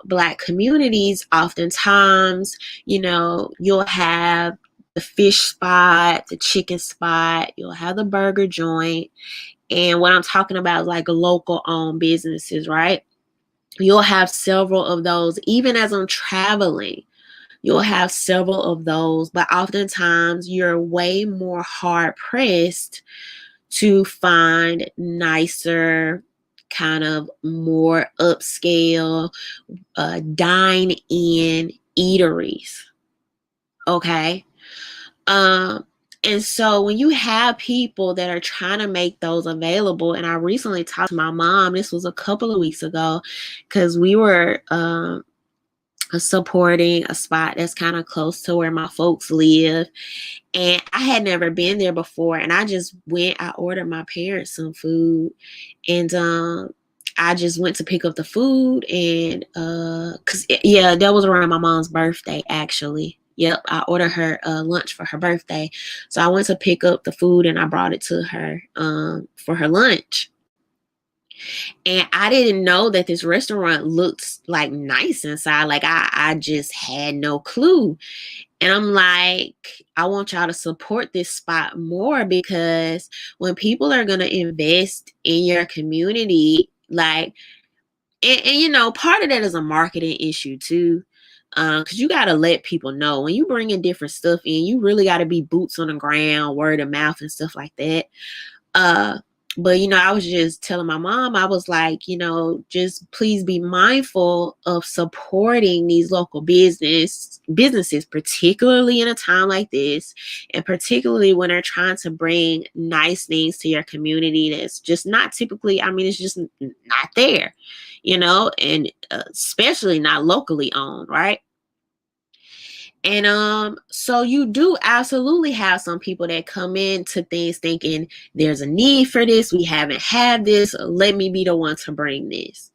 Black communities, oftentimes, you'll have the fish spot, the chicken spot, you'll have the burger joint. And what I'm talking about is like local owned businesses, right? You'll have several of those. Even as I'm traveling, you'll have several of those. But oftentimes you're way more hard pressed to find nicer, kind of more upscale, dine-in eateries. Okay. And so when you have people that are trying to make those available, and I recently talked to my mom, this was a couple of weeks ago, because we were supporting a spot that's kind of close to where my folks live. And I had never been there before. And I just went, I ordered my parents some food. And I just went to pick up the food. And that was around my mom's birthday, actually. Yep, I ordered her lunch for her birthday. So I went to pick up the food and I brought it to her for her lunch. And I didn't know that this restaurant looked like nice inside. Like I just had no clue. And I'm like, I want y'all to support this spot more, because when people are going to invest in your community, like, and part of that is a marketing issue too. Because you got to let people know when you bring in different stuff in, you really got to be boots on the ground, word of mouth and stuff like that. But I was just telling my mom, I was like, just please be mindful of supporting these local businesses, particularly in a time like this, and particularly when they're trying to bring nice things to your community that's just not typically, it's just not there, and especially not locally owned, right? And so you do absolutely have some people that come into things thinking there's a need for this. We haven't had this. Let me be the one to bring this.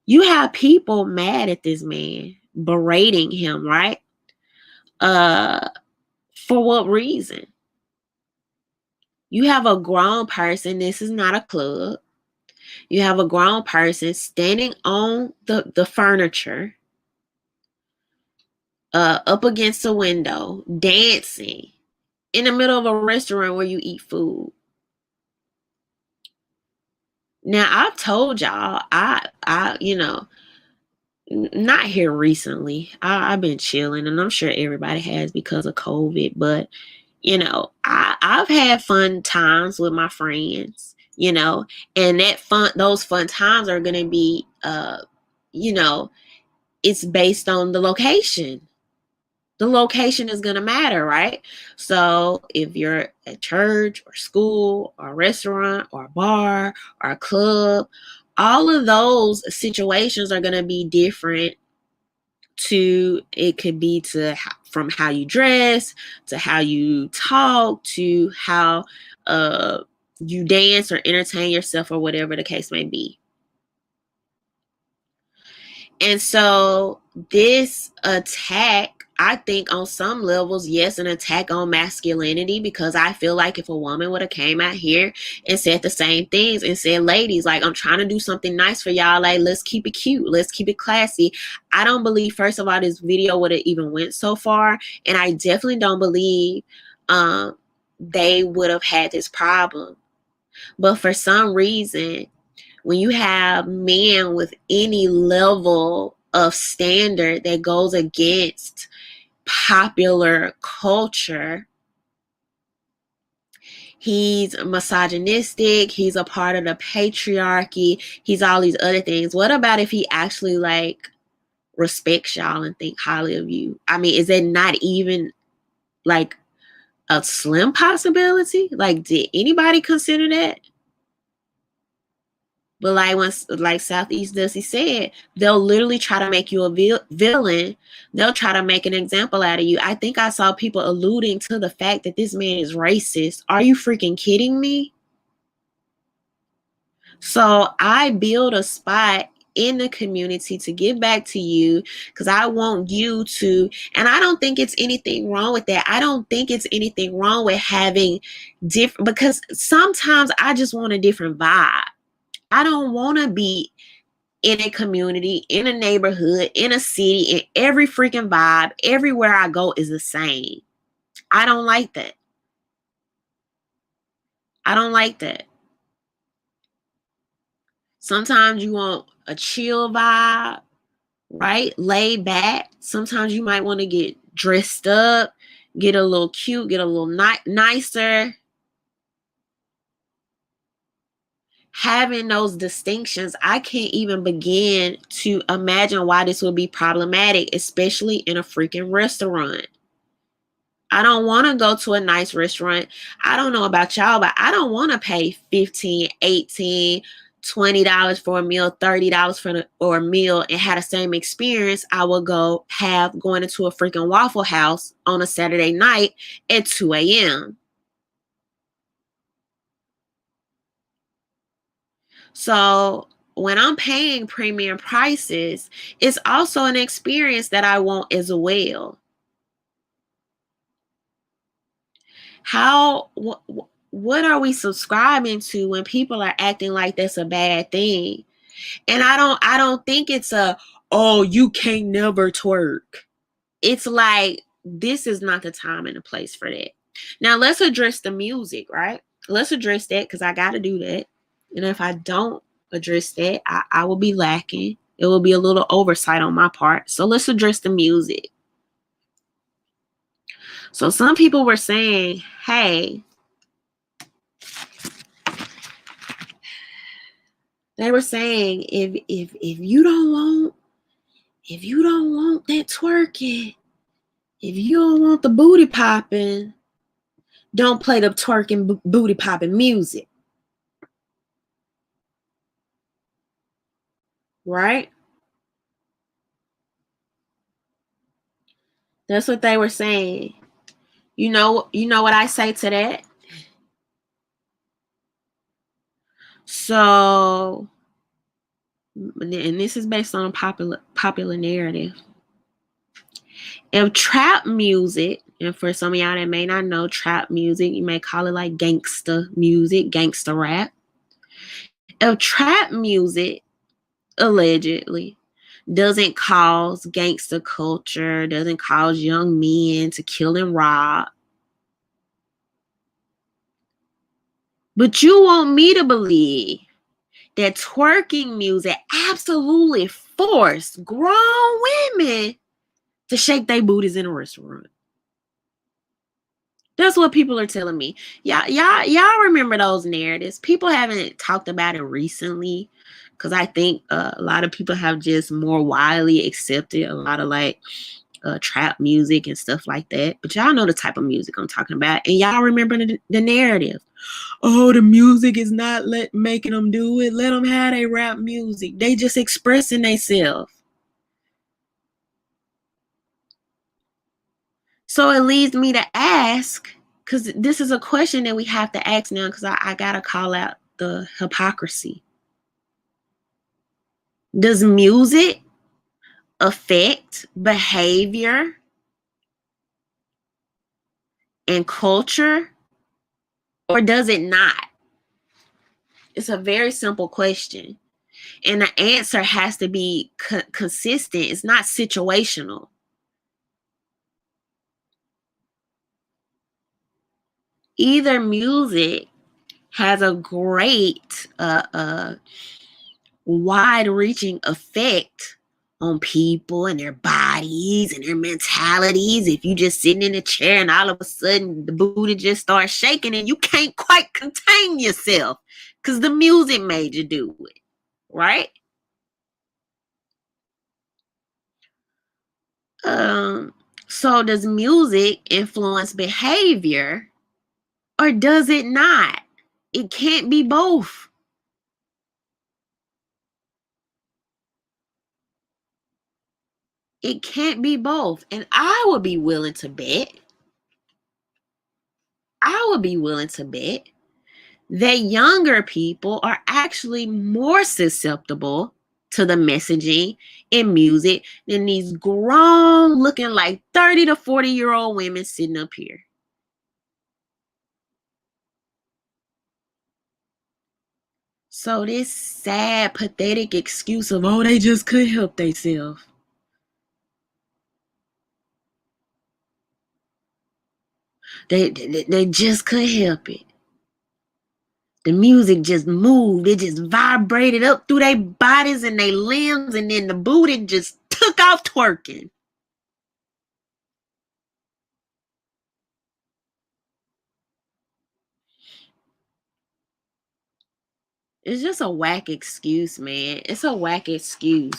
You have people mad at this man, berating him, right? For what reason? You have a grown person. This is not a club. You have a grown person standing on the furniture, up against a window, dancing in the middle of a restaurant where you eat food. Now, I've told y'all, not here recently. I've been chilling, and I'm sure everybody has because of COVID. But, I've had fun times with my friends. and those fun times are going to be, it's based on the location. The location is going to matter, right? So if you're at church or school or a restaurant or a bar or a club, all of those situations are going to be different. It could be from how you dress, to how you talk, to how you dance or entertain yourself, or whatever the case may be. And so this attack, I think on some levels, yes, an attack on masculinity, because I feel like if a woman would have came out here and said the same things and said, ladies, like, I'm trying to do something nice for y'all, like, let's keep it cute, let's keep it classy, I don't believe, first of all, this video would have even went so far. And I definitely don't believe they would have had this problem. But for some reason, when you have men with any level of standard that goes against popular culture, he's misogynistic, he's a part of the patriarchy, he's all these other things. What about if he actually like respects y'all and think highly of you? I mean, is it not even like a slim possibility? Like, did anybody consider that? But like Southeast Dusty said, they'll literally try to make you a villain. They'll try to make an example out of you. I think I saw people alluding to the fact that this man is racist. Are you freaking kidding me? So I build a spot in the community to give back to you, because I want you to, and I don't think it's anything wrong with that. I don't think it's anything wrong with having different, because sometimes I just want a different vibe. I don't want to be in a community, in a neighborhood, in a city, and every freaking vibe, everywhere I go is the same. I don't like that. I don't like that. Sometimes you want a chill vibe, right? Laid back. Sometimes you might want to get dressed up, get a little cute, get a little nicer. Having those distinctions, I can't even begin to imagine why this would be problematic, especially in a freaking restaurant. I don't want to go to a nice restaurant. I don't know about y'all, but I don't want to pay $15, $18, $20 for a meal, $30 for a meal, and have the same experience I would have going into a freaking Waffle House on a Saturday night at 2 a.m. So when I'm paying premium prices, it's also an experience that I want as well. What are we subscribing to when people are acting like that's a bad thing? And I don't think it's oh, you can't never twerk. It's like, this is not the time and the place for that. Now let's address the music, right? Let's address that, because I got to do that. And if I don't address that, I will be lacking. It will be a little oversight on my part. So let's address the music. So some people were saying, hey, they were saying, if you don't want that twerking, if you don't want the booty popping, don't play the twerking booty popping music. Right? That's what they were saying. You know what I say to that? So, and this is based on a popular narrative. If trap music, and for some of y'all that may not know trap music, you may call it like gangster music, gangster rap. If trap music allegedly doesn't cause gangster culture, doesn't cause young men to kill and rob, but you want me to believe that twerking music absolutely forced grown women to shake their booties in a restaurant. That's what people are telling me. Y'all remember those narratives. People haven't talked about it recently because I think a lot of people have just more widely accepted a lot of like trap music and stuff like that. But y'all know the type of music I'm talking about. And y'all remember the narrative. Oh, the music is not making them do it. Let them have their rap music. They just expressing themselves. So it leads me to ask, because this is a question that we have to ask now, because I got to call out the hypocrisy. Does music affect behavior and culture, or does it not? It's a very simple question. And the answer has to be consistent. It's not situational. Either music has a great wide-reaching effect on people and their bodies and their mentalities. If you just sitting in a chair and all of a sudden the booty just starts shaking and you can't quite contain yourself because the music made you do it, right? So does music influence behavior or does it not? It can't be both. It can't be both. And I would be willing to bet that younger people are actually more susceptible to the messaging in music than these grown looking like 30 to 40-year-old women sitting up here. So this sad, pathetic excuse of, oh, they just couldn't help themselves. They just couldn't help it. The music just moved. It just vibrated up through their bodies and their limbs, and then the booty just took off twerking. It's just a whack excuse, man. It's a whack excuse.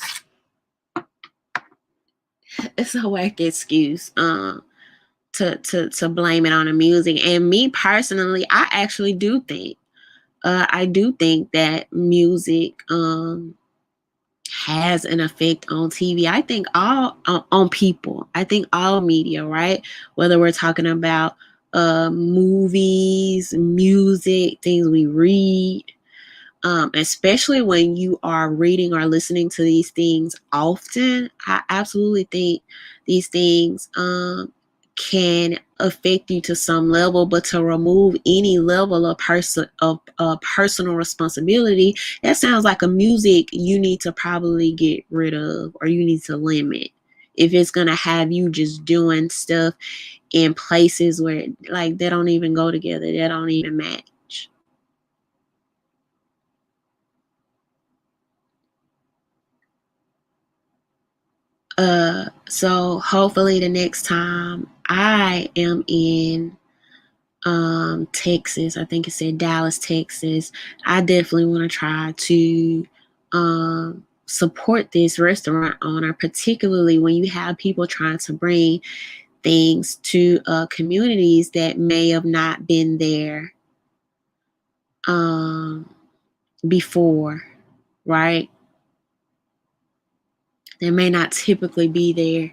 It's a whack excuse. To blame it on the music. And me personally, I do think that music has an effect on TV. I think all on people. I think all media, right? Whether we're talking about movies, music, things we read, especially when you are reading or listening to these things often, I absolutely think these things can affect you to some level. But to remove any level of personal responsibility, that sounds like a music you need to probably get rid of or you need to limit if it's gonna have you just doing stuff in places where like they don't even go together, they don't even match. So hopefully the next time I am in Texas, I think it said Dallas, Texas, I definitely want to try to support this restaurant owner, particularly when you have people trying to bring things to communities that may have not been there before, right? They may not typically be there.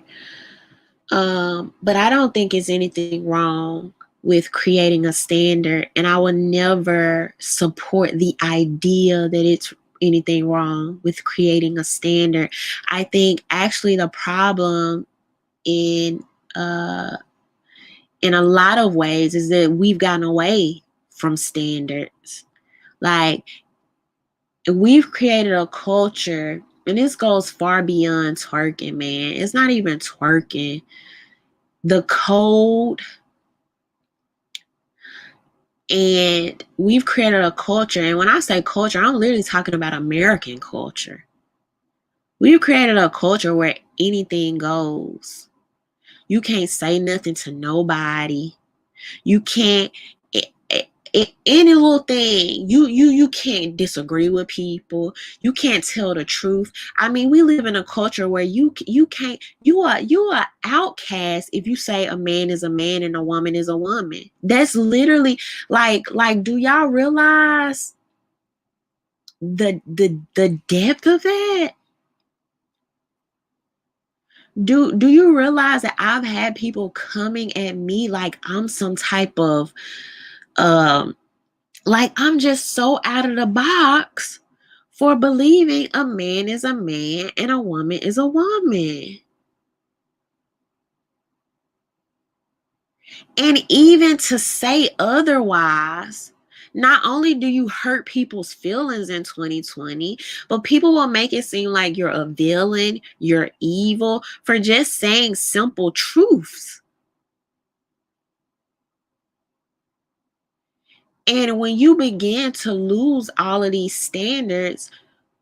But I don't think it's anything wrong with creating a standard, and I would never support the idea that it's anything wrong with creating a standard. I think actually the problem in a lot of ways is that we've gotten away from standards. Like we've created a culture, and this goes far beyond twerking, man. It's not even twerking. The code. And we've created a culture. And when I say culture, I'm literally talking about American culture. We've created a culture where anything goes. You can't say nothing to nobody. You can't any little thing. You can't disagree with people. You can't tell the truth. I mean, we live in a culture where you can't, you are outcast if you say a man is a man and a woman is a woman. That's literally like do y'all realize the depth of that? Do you realize that I've had people coming at me like I'm some type of like I'm just so out of the box for believing a man is a man and a woman is a woman. And even to say otherwise, not only do you hurt people's feelings in 2020, but people will make it seem like you're a villain, you're evil for just saying simple truths. And when you begin to lose all of these standards,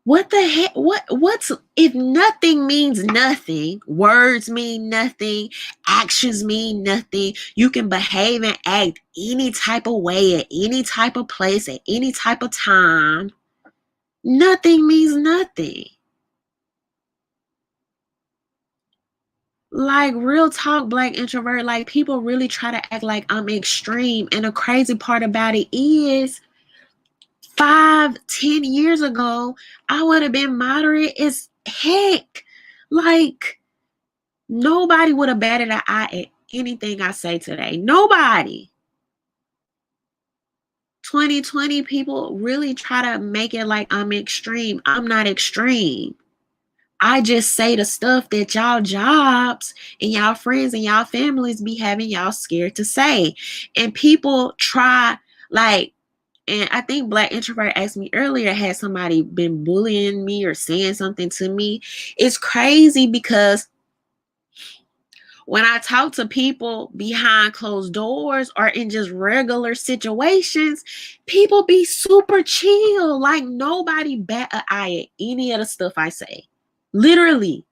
what the heck? What's if nothing means nothing? Words mean nothing. Actions mean nothing. You can behave and act any type of way at any type of place at any type of time. Nothing means nothing. Like real talk, Black introvert, like people really try to act like I'm extreme. And the crazy part about it is 5-10 years ago, I would have been moderate as heck. Like, nobody would have batted an eye at anything I say today. Nobody. 2020 people really try to make it like I'm extreme. I'm not extreme. I just say the stuff that y'all jobs and y'all friends and y'all families be having y'all scared to say. And people try, like, and I think Black introvert asked me earlier, has somebody been bullying me or saying something to me? It's crazy because when I talk to people behind closed doors or in just regular situations, people be super chill. Like nobody bat an eye at any of the stuff I say. Literally.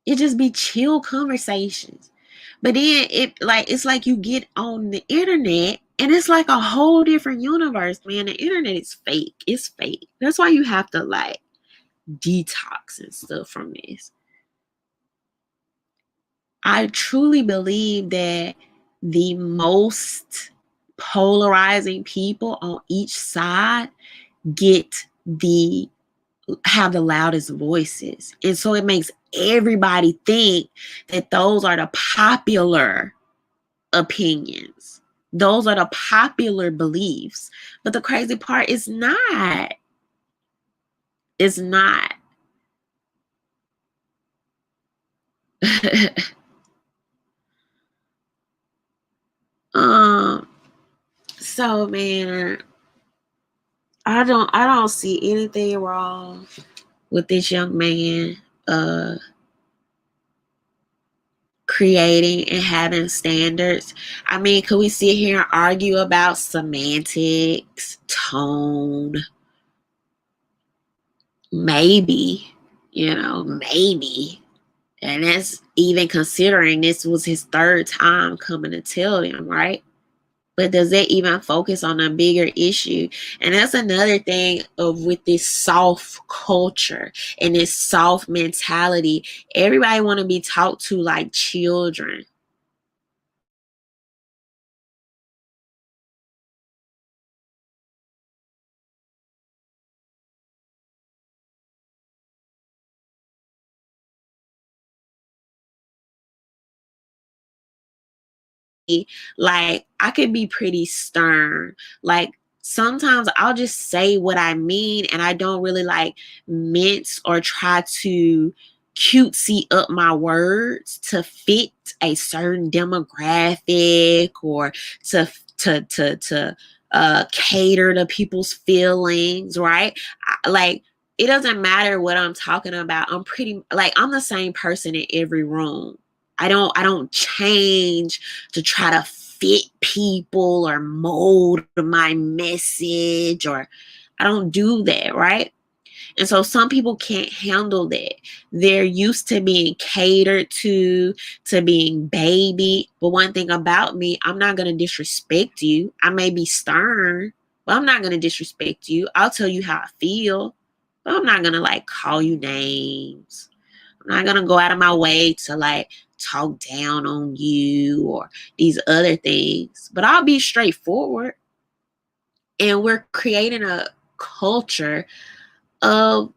It just be chill conversations. But then it's like you get on the internet and it's like a whole different universe, man. The internet is fake. It's fake. That's why you have to like detox and stuff from this. I truly believe that the most polarizing people on each side get have the loudest voices. And so it makes everybody think that those are the popular opinions. Those are the popular beliefs. But the crazy part is not. It's not. So man, I don't see anything wrong with this young man creating and having standards. I mean, could we sit here and argue about semantics, tone? Maybe, maybe. And that's even considering this was his third time coming to tell them, right? But does that even focus on a bigger issue? And that's another thing with this soft culture and this soft mentality. Everybody want to be talked to like children. Like I could be pretty stern. Like sometimes I'll just say what I mean and I don't really like mince or try to cutesy up my words to fit a certain demographic or to cater to people's feelings, right? Like it doesn't matter what I'm talking about. I'm the same person in every room. I don't change to try to fit people or mold my message, or I don't do that, right? And so some people can't handle that. They're used to being catered to being baby. But one thing about me, I'm not going to disrespect you. I may be stern, but I'm not going to disrespect you. I'll tell you how I feel, but I'm not going to like call you names. I'm not going to go out of my way to like talk down on you or these other things. But I'll be straightforward. And we're creating a culture of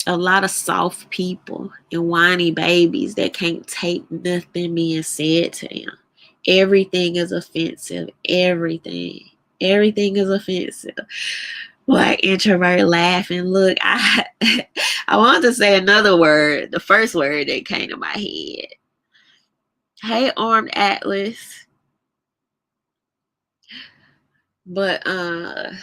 a lot of soft people and whiny babies that can't take nothing being said to them. Everything is offensive. Everything is offensive. Like introvert laughing. Look, I wanted to say another word. The first word that came to my head. Hey, Armed Atlas. But and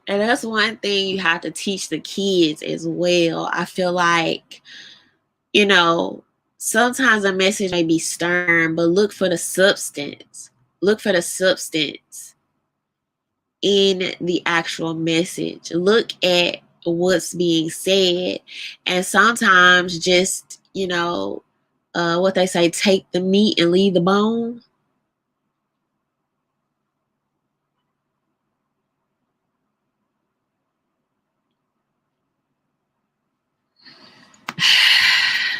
that's one thing you have to teach the kids as well. I feel like, you know, sometimes a message may be stern, but look for the substance. Look for the substance in the actual message. Look at what's being said. And sometimes just, what they say, take the meat and leave the bone.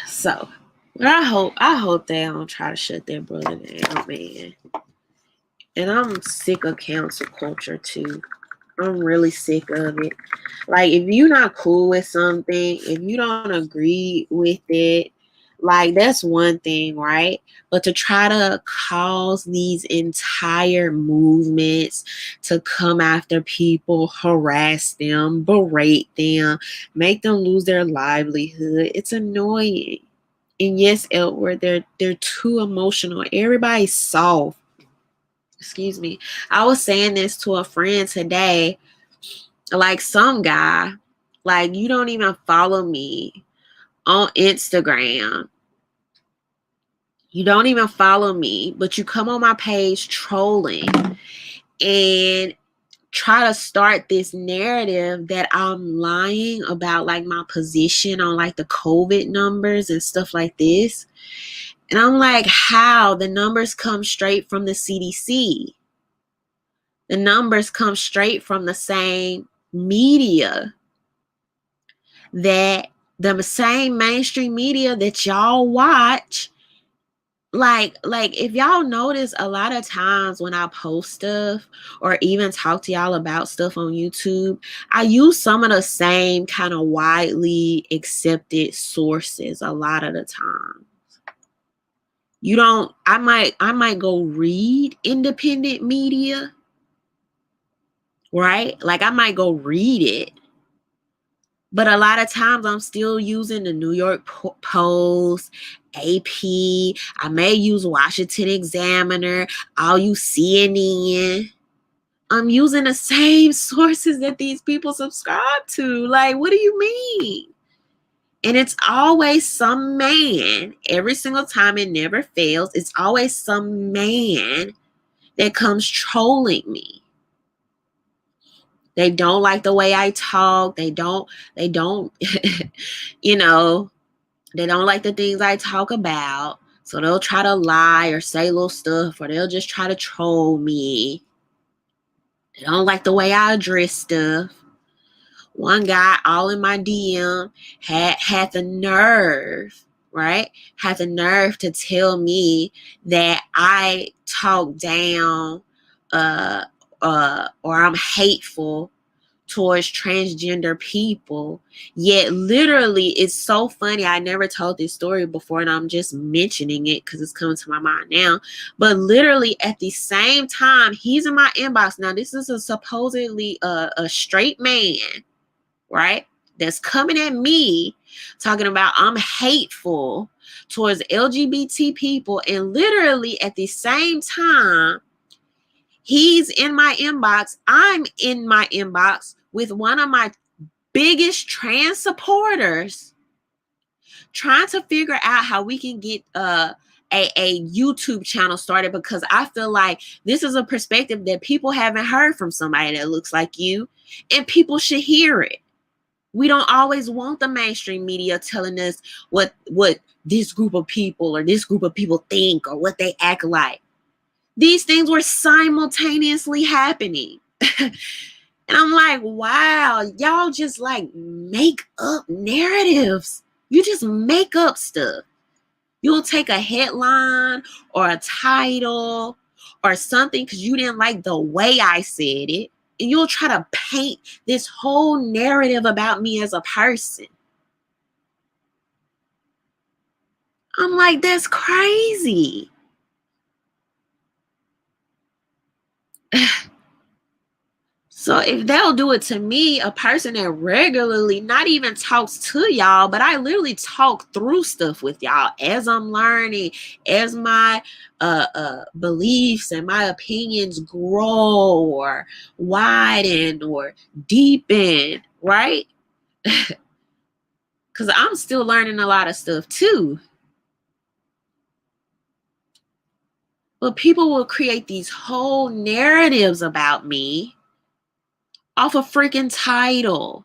So, but I hope they don't try to shut their brother down, man. And I'm sick of cancel culture too. I'm really sick of it. Like, if you're not cool with something, if you don't agree with it, like, that's one thing, right? But to try to cause these entire movements to come after people, harass them, berate them, make them lose their livelihood, it's annoying. And yes, Edward, they're too emotional. Everybody's soft. Excuse me. I was saying this to a friend today. Like, some guy, like, you don't even follow me on Instagram. You don't even follow me, but you come on my page trolling and try to start this narrative that I'm lying about like my position on like the COVID numbers and stuff like this. And I'm like, how? The numbers come straight from the CDC. The numbers come straight from the same media, that the same mainstream media that y'all watch. Like if y'all notice, a lot of times when I post stuff or even talk to y'all about stuff on YouTube, I use some of the same kind of widely accepted sources a lot of the time. I might go read independent media, right? Like, I might go read it. But a lot of times I'm still using the New York Post, AP. I may use Washington Examiner. I'll use CNN. I'm using the same sources that these people subscribe to. Like, what do you mean? And it's always some man. Every single time, it never fails. It's always some man that comes trolling me. They don't like the way I talk. They don't, they don't like the things I talk about. So they'll try to lie or say little stuff, or they'll just try to troll me. They don't like the way I address stuff. One guy all in my DM had the nerve, right? Had the nerve to tell me that I talk down or I'm hateful towards transgender people. Yet literally, it's so funny. I never told this story before, and I'm just mentioning it because it's coming to my mind now. But literally at the same time, he's in my inbox. Now, this is supposedly a straight man, right? That's coming at me talking about I'm hateful towards LGBT people. And literally at the same time, he's in my inbox. I'm in my inbox with one of my biggest trans supporters trying to figure out how we can get a YouTube channel started, because I feel like this is a perspective that people haven't heard from somebody that looks like you, and people should hear it. We don't always want the mainstream media telling us what this group of people or this group of people think or what they act like. These things were simultaneously happening. And I'm like, wow, y'all just like make up narratives. You just make up stuff. You'll take a headline or a title or something because you didn't like the way I said it, and you'll try to paint this whole narrative about me as a person. I'm like, that's crazy. So if they'll do it to me, a person that regularly not even talks to y'all, but I literally talk through stuff with y'all as I'm learning, as my beliefs and my opinions grow or widen or deepen, right? Because I'm still learning a lot of stuff too. But people will create these whole narratives about me off a freaking title,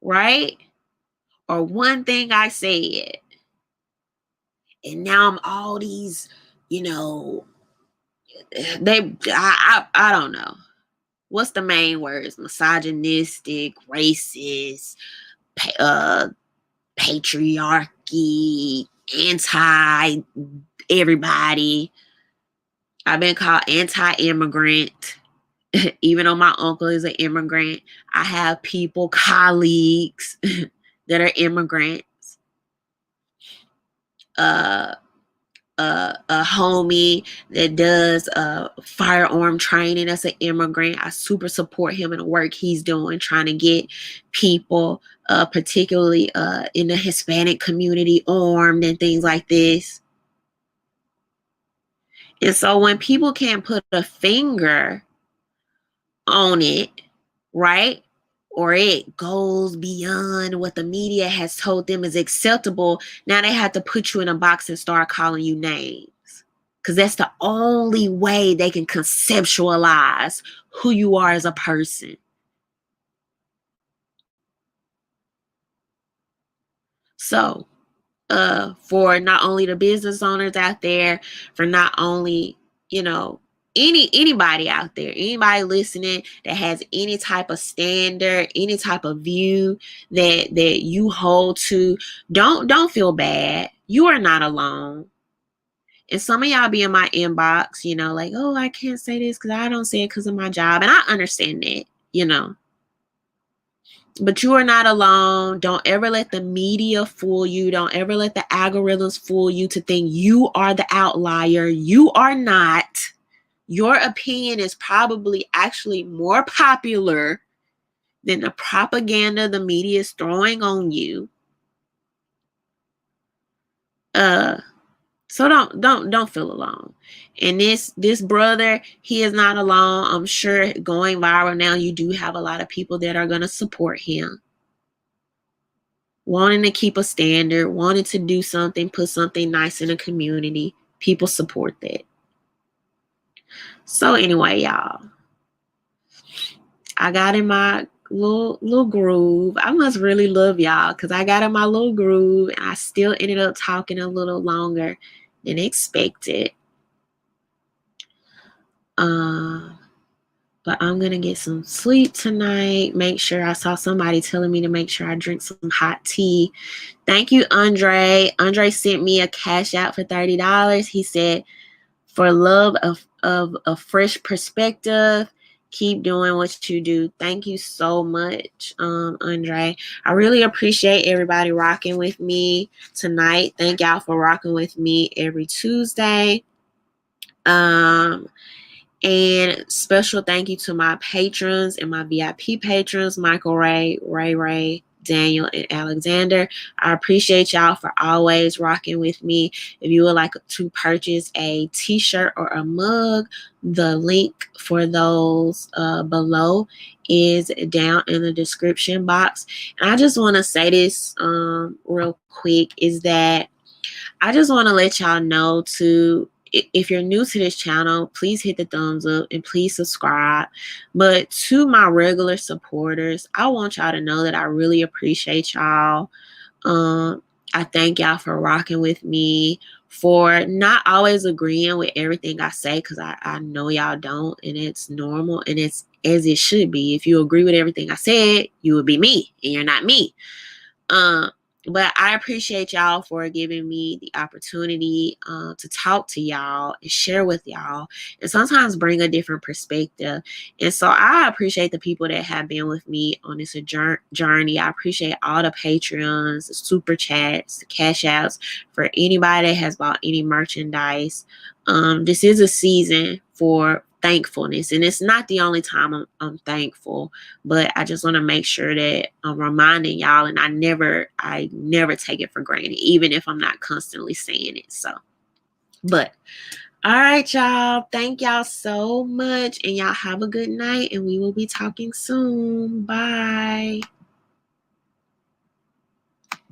right? Or one thing I said. And now I'm all these, I don't know. What's the main words? Misogynistic, racist, patriarchy, anti everybody. I've been called anti-immigrant. Even though my uncle is an immigrant, I have people, colleagues that are immigrants. A homie that does firearm training as an immigrant. I super support him in the work he's doing, trying to get people, particularly in the Hispanic community, armed and things like this. And so when people can't put a finger on it, right? Or it goes beyond what the media has told them is acceptable, now they have to put you in a box and start calling you names. Because that's the only way they can conceptualize who you are as a person. So, for not only the business owners out there, for not only, anybody out there, anybody listening that has any type of standard, any type of view that you hold to, don't feel bad. You are not alone. And some of y'all be in my inbox, like, oh, I can't say this because I don't say it because of my job. And I understand that, But you are not alone. Don't ever let the media fool you. Don't ever let the algorithms fool you to think you are the outlier. You are not. Your opinion is probably actually more popular than the propaganda the media is throwing on you. So don't feel alone. And this brother, he is not alone. I'm sure going viral now, you do have a lot of people that are going to support him. Wanting to keep a standard, wanting to do something, put something nice in the community. People support that. So anyway, y'all, I got in my little groove. I must really love y'all because I got in my little groove and I still ended up talking a little longer than expected. But I'm going to get some sleep tonight. Make sure, I saw somebody telling me to make sure I drink some hot tea. Thank you, Andre. Andre sent me a cash out for $30. He said, for love of a fresh perspective, keep doing what you do. Thank you so much, Andre. I really appreciate everybody rocking with me tonight. Thank y'all for rocking with me every Tuesday. And special thank you to my patrons and my VIP patrons, Michael Ray, Daniel, and Alexander. I appreciate y'all for always rocking with me. If you would like to purchase a t-shirt or a mug, the link for those below is down in the description box. And I just want to say this real quick, is that I just want to let y'all know to, if you're new to this channel, please hit the thumbs up and please subscribe. But to my regular supporters, I want y'all to know that I really appreciate y'all. I thank y'all for rocking with me, for not always agreeing with everything I say, because I know y'all don't, and it's normal, and it's as it should be. If you agree with everything I said, you would be me, and you're not me. But I appreciate y'all for giving me the opportunity to talk to y'all and share with y'all, and sometimes bring a different perspective. And so I appreciate the people that have been with me on this journey. I appreciate all the Patreons, the super chats, the cash outs, for anybody that has bought any merchandise. This is a season for thankfulness, and it's not the only time I'm thankful, but I just want to make sure that I'm reminding y'all, and I never take it for granted, even if I'm not constantly saying it. So, but all right, y'all, thank y'all so much, and y'all have a good night, and we will be talking soon. Bye.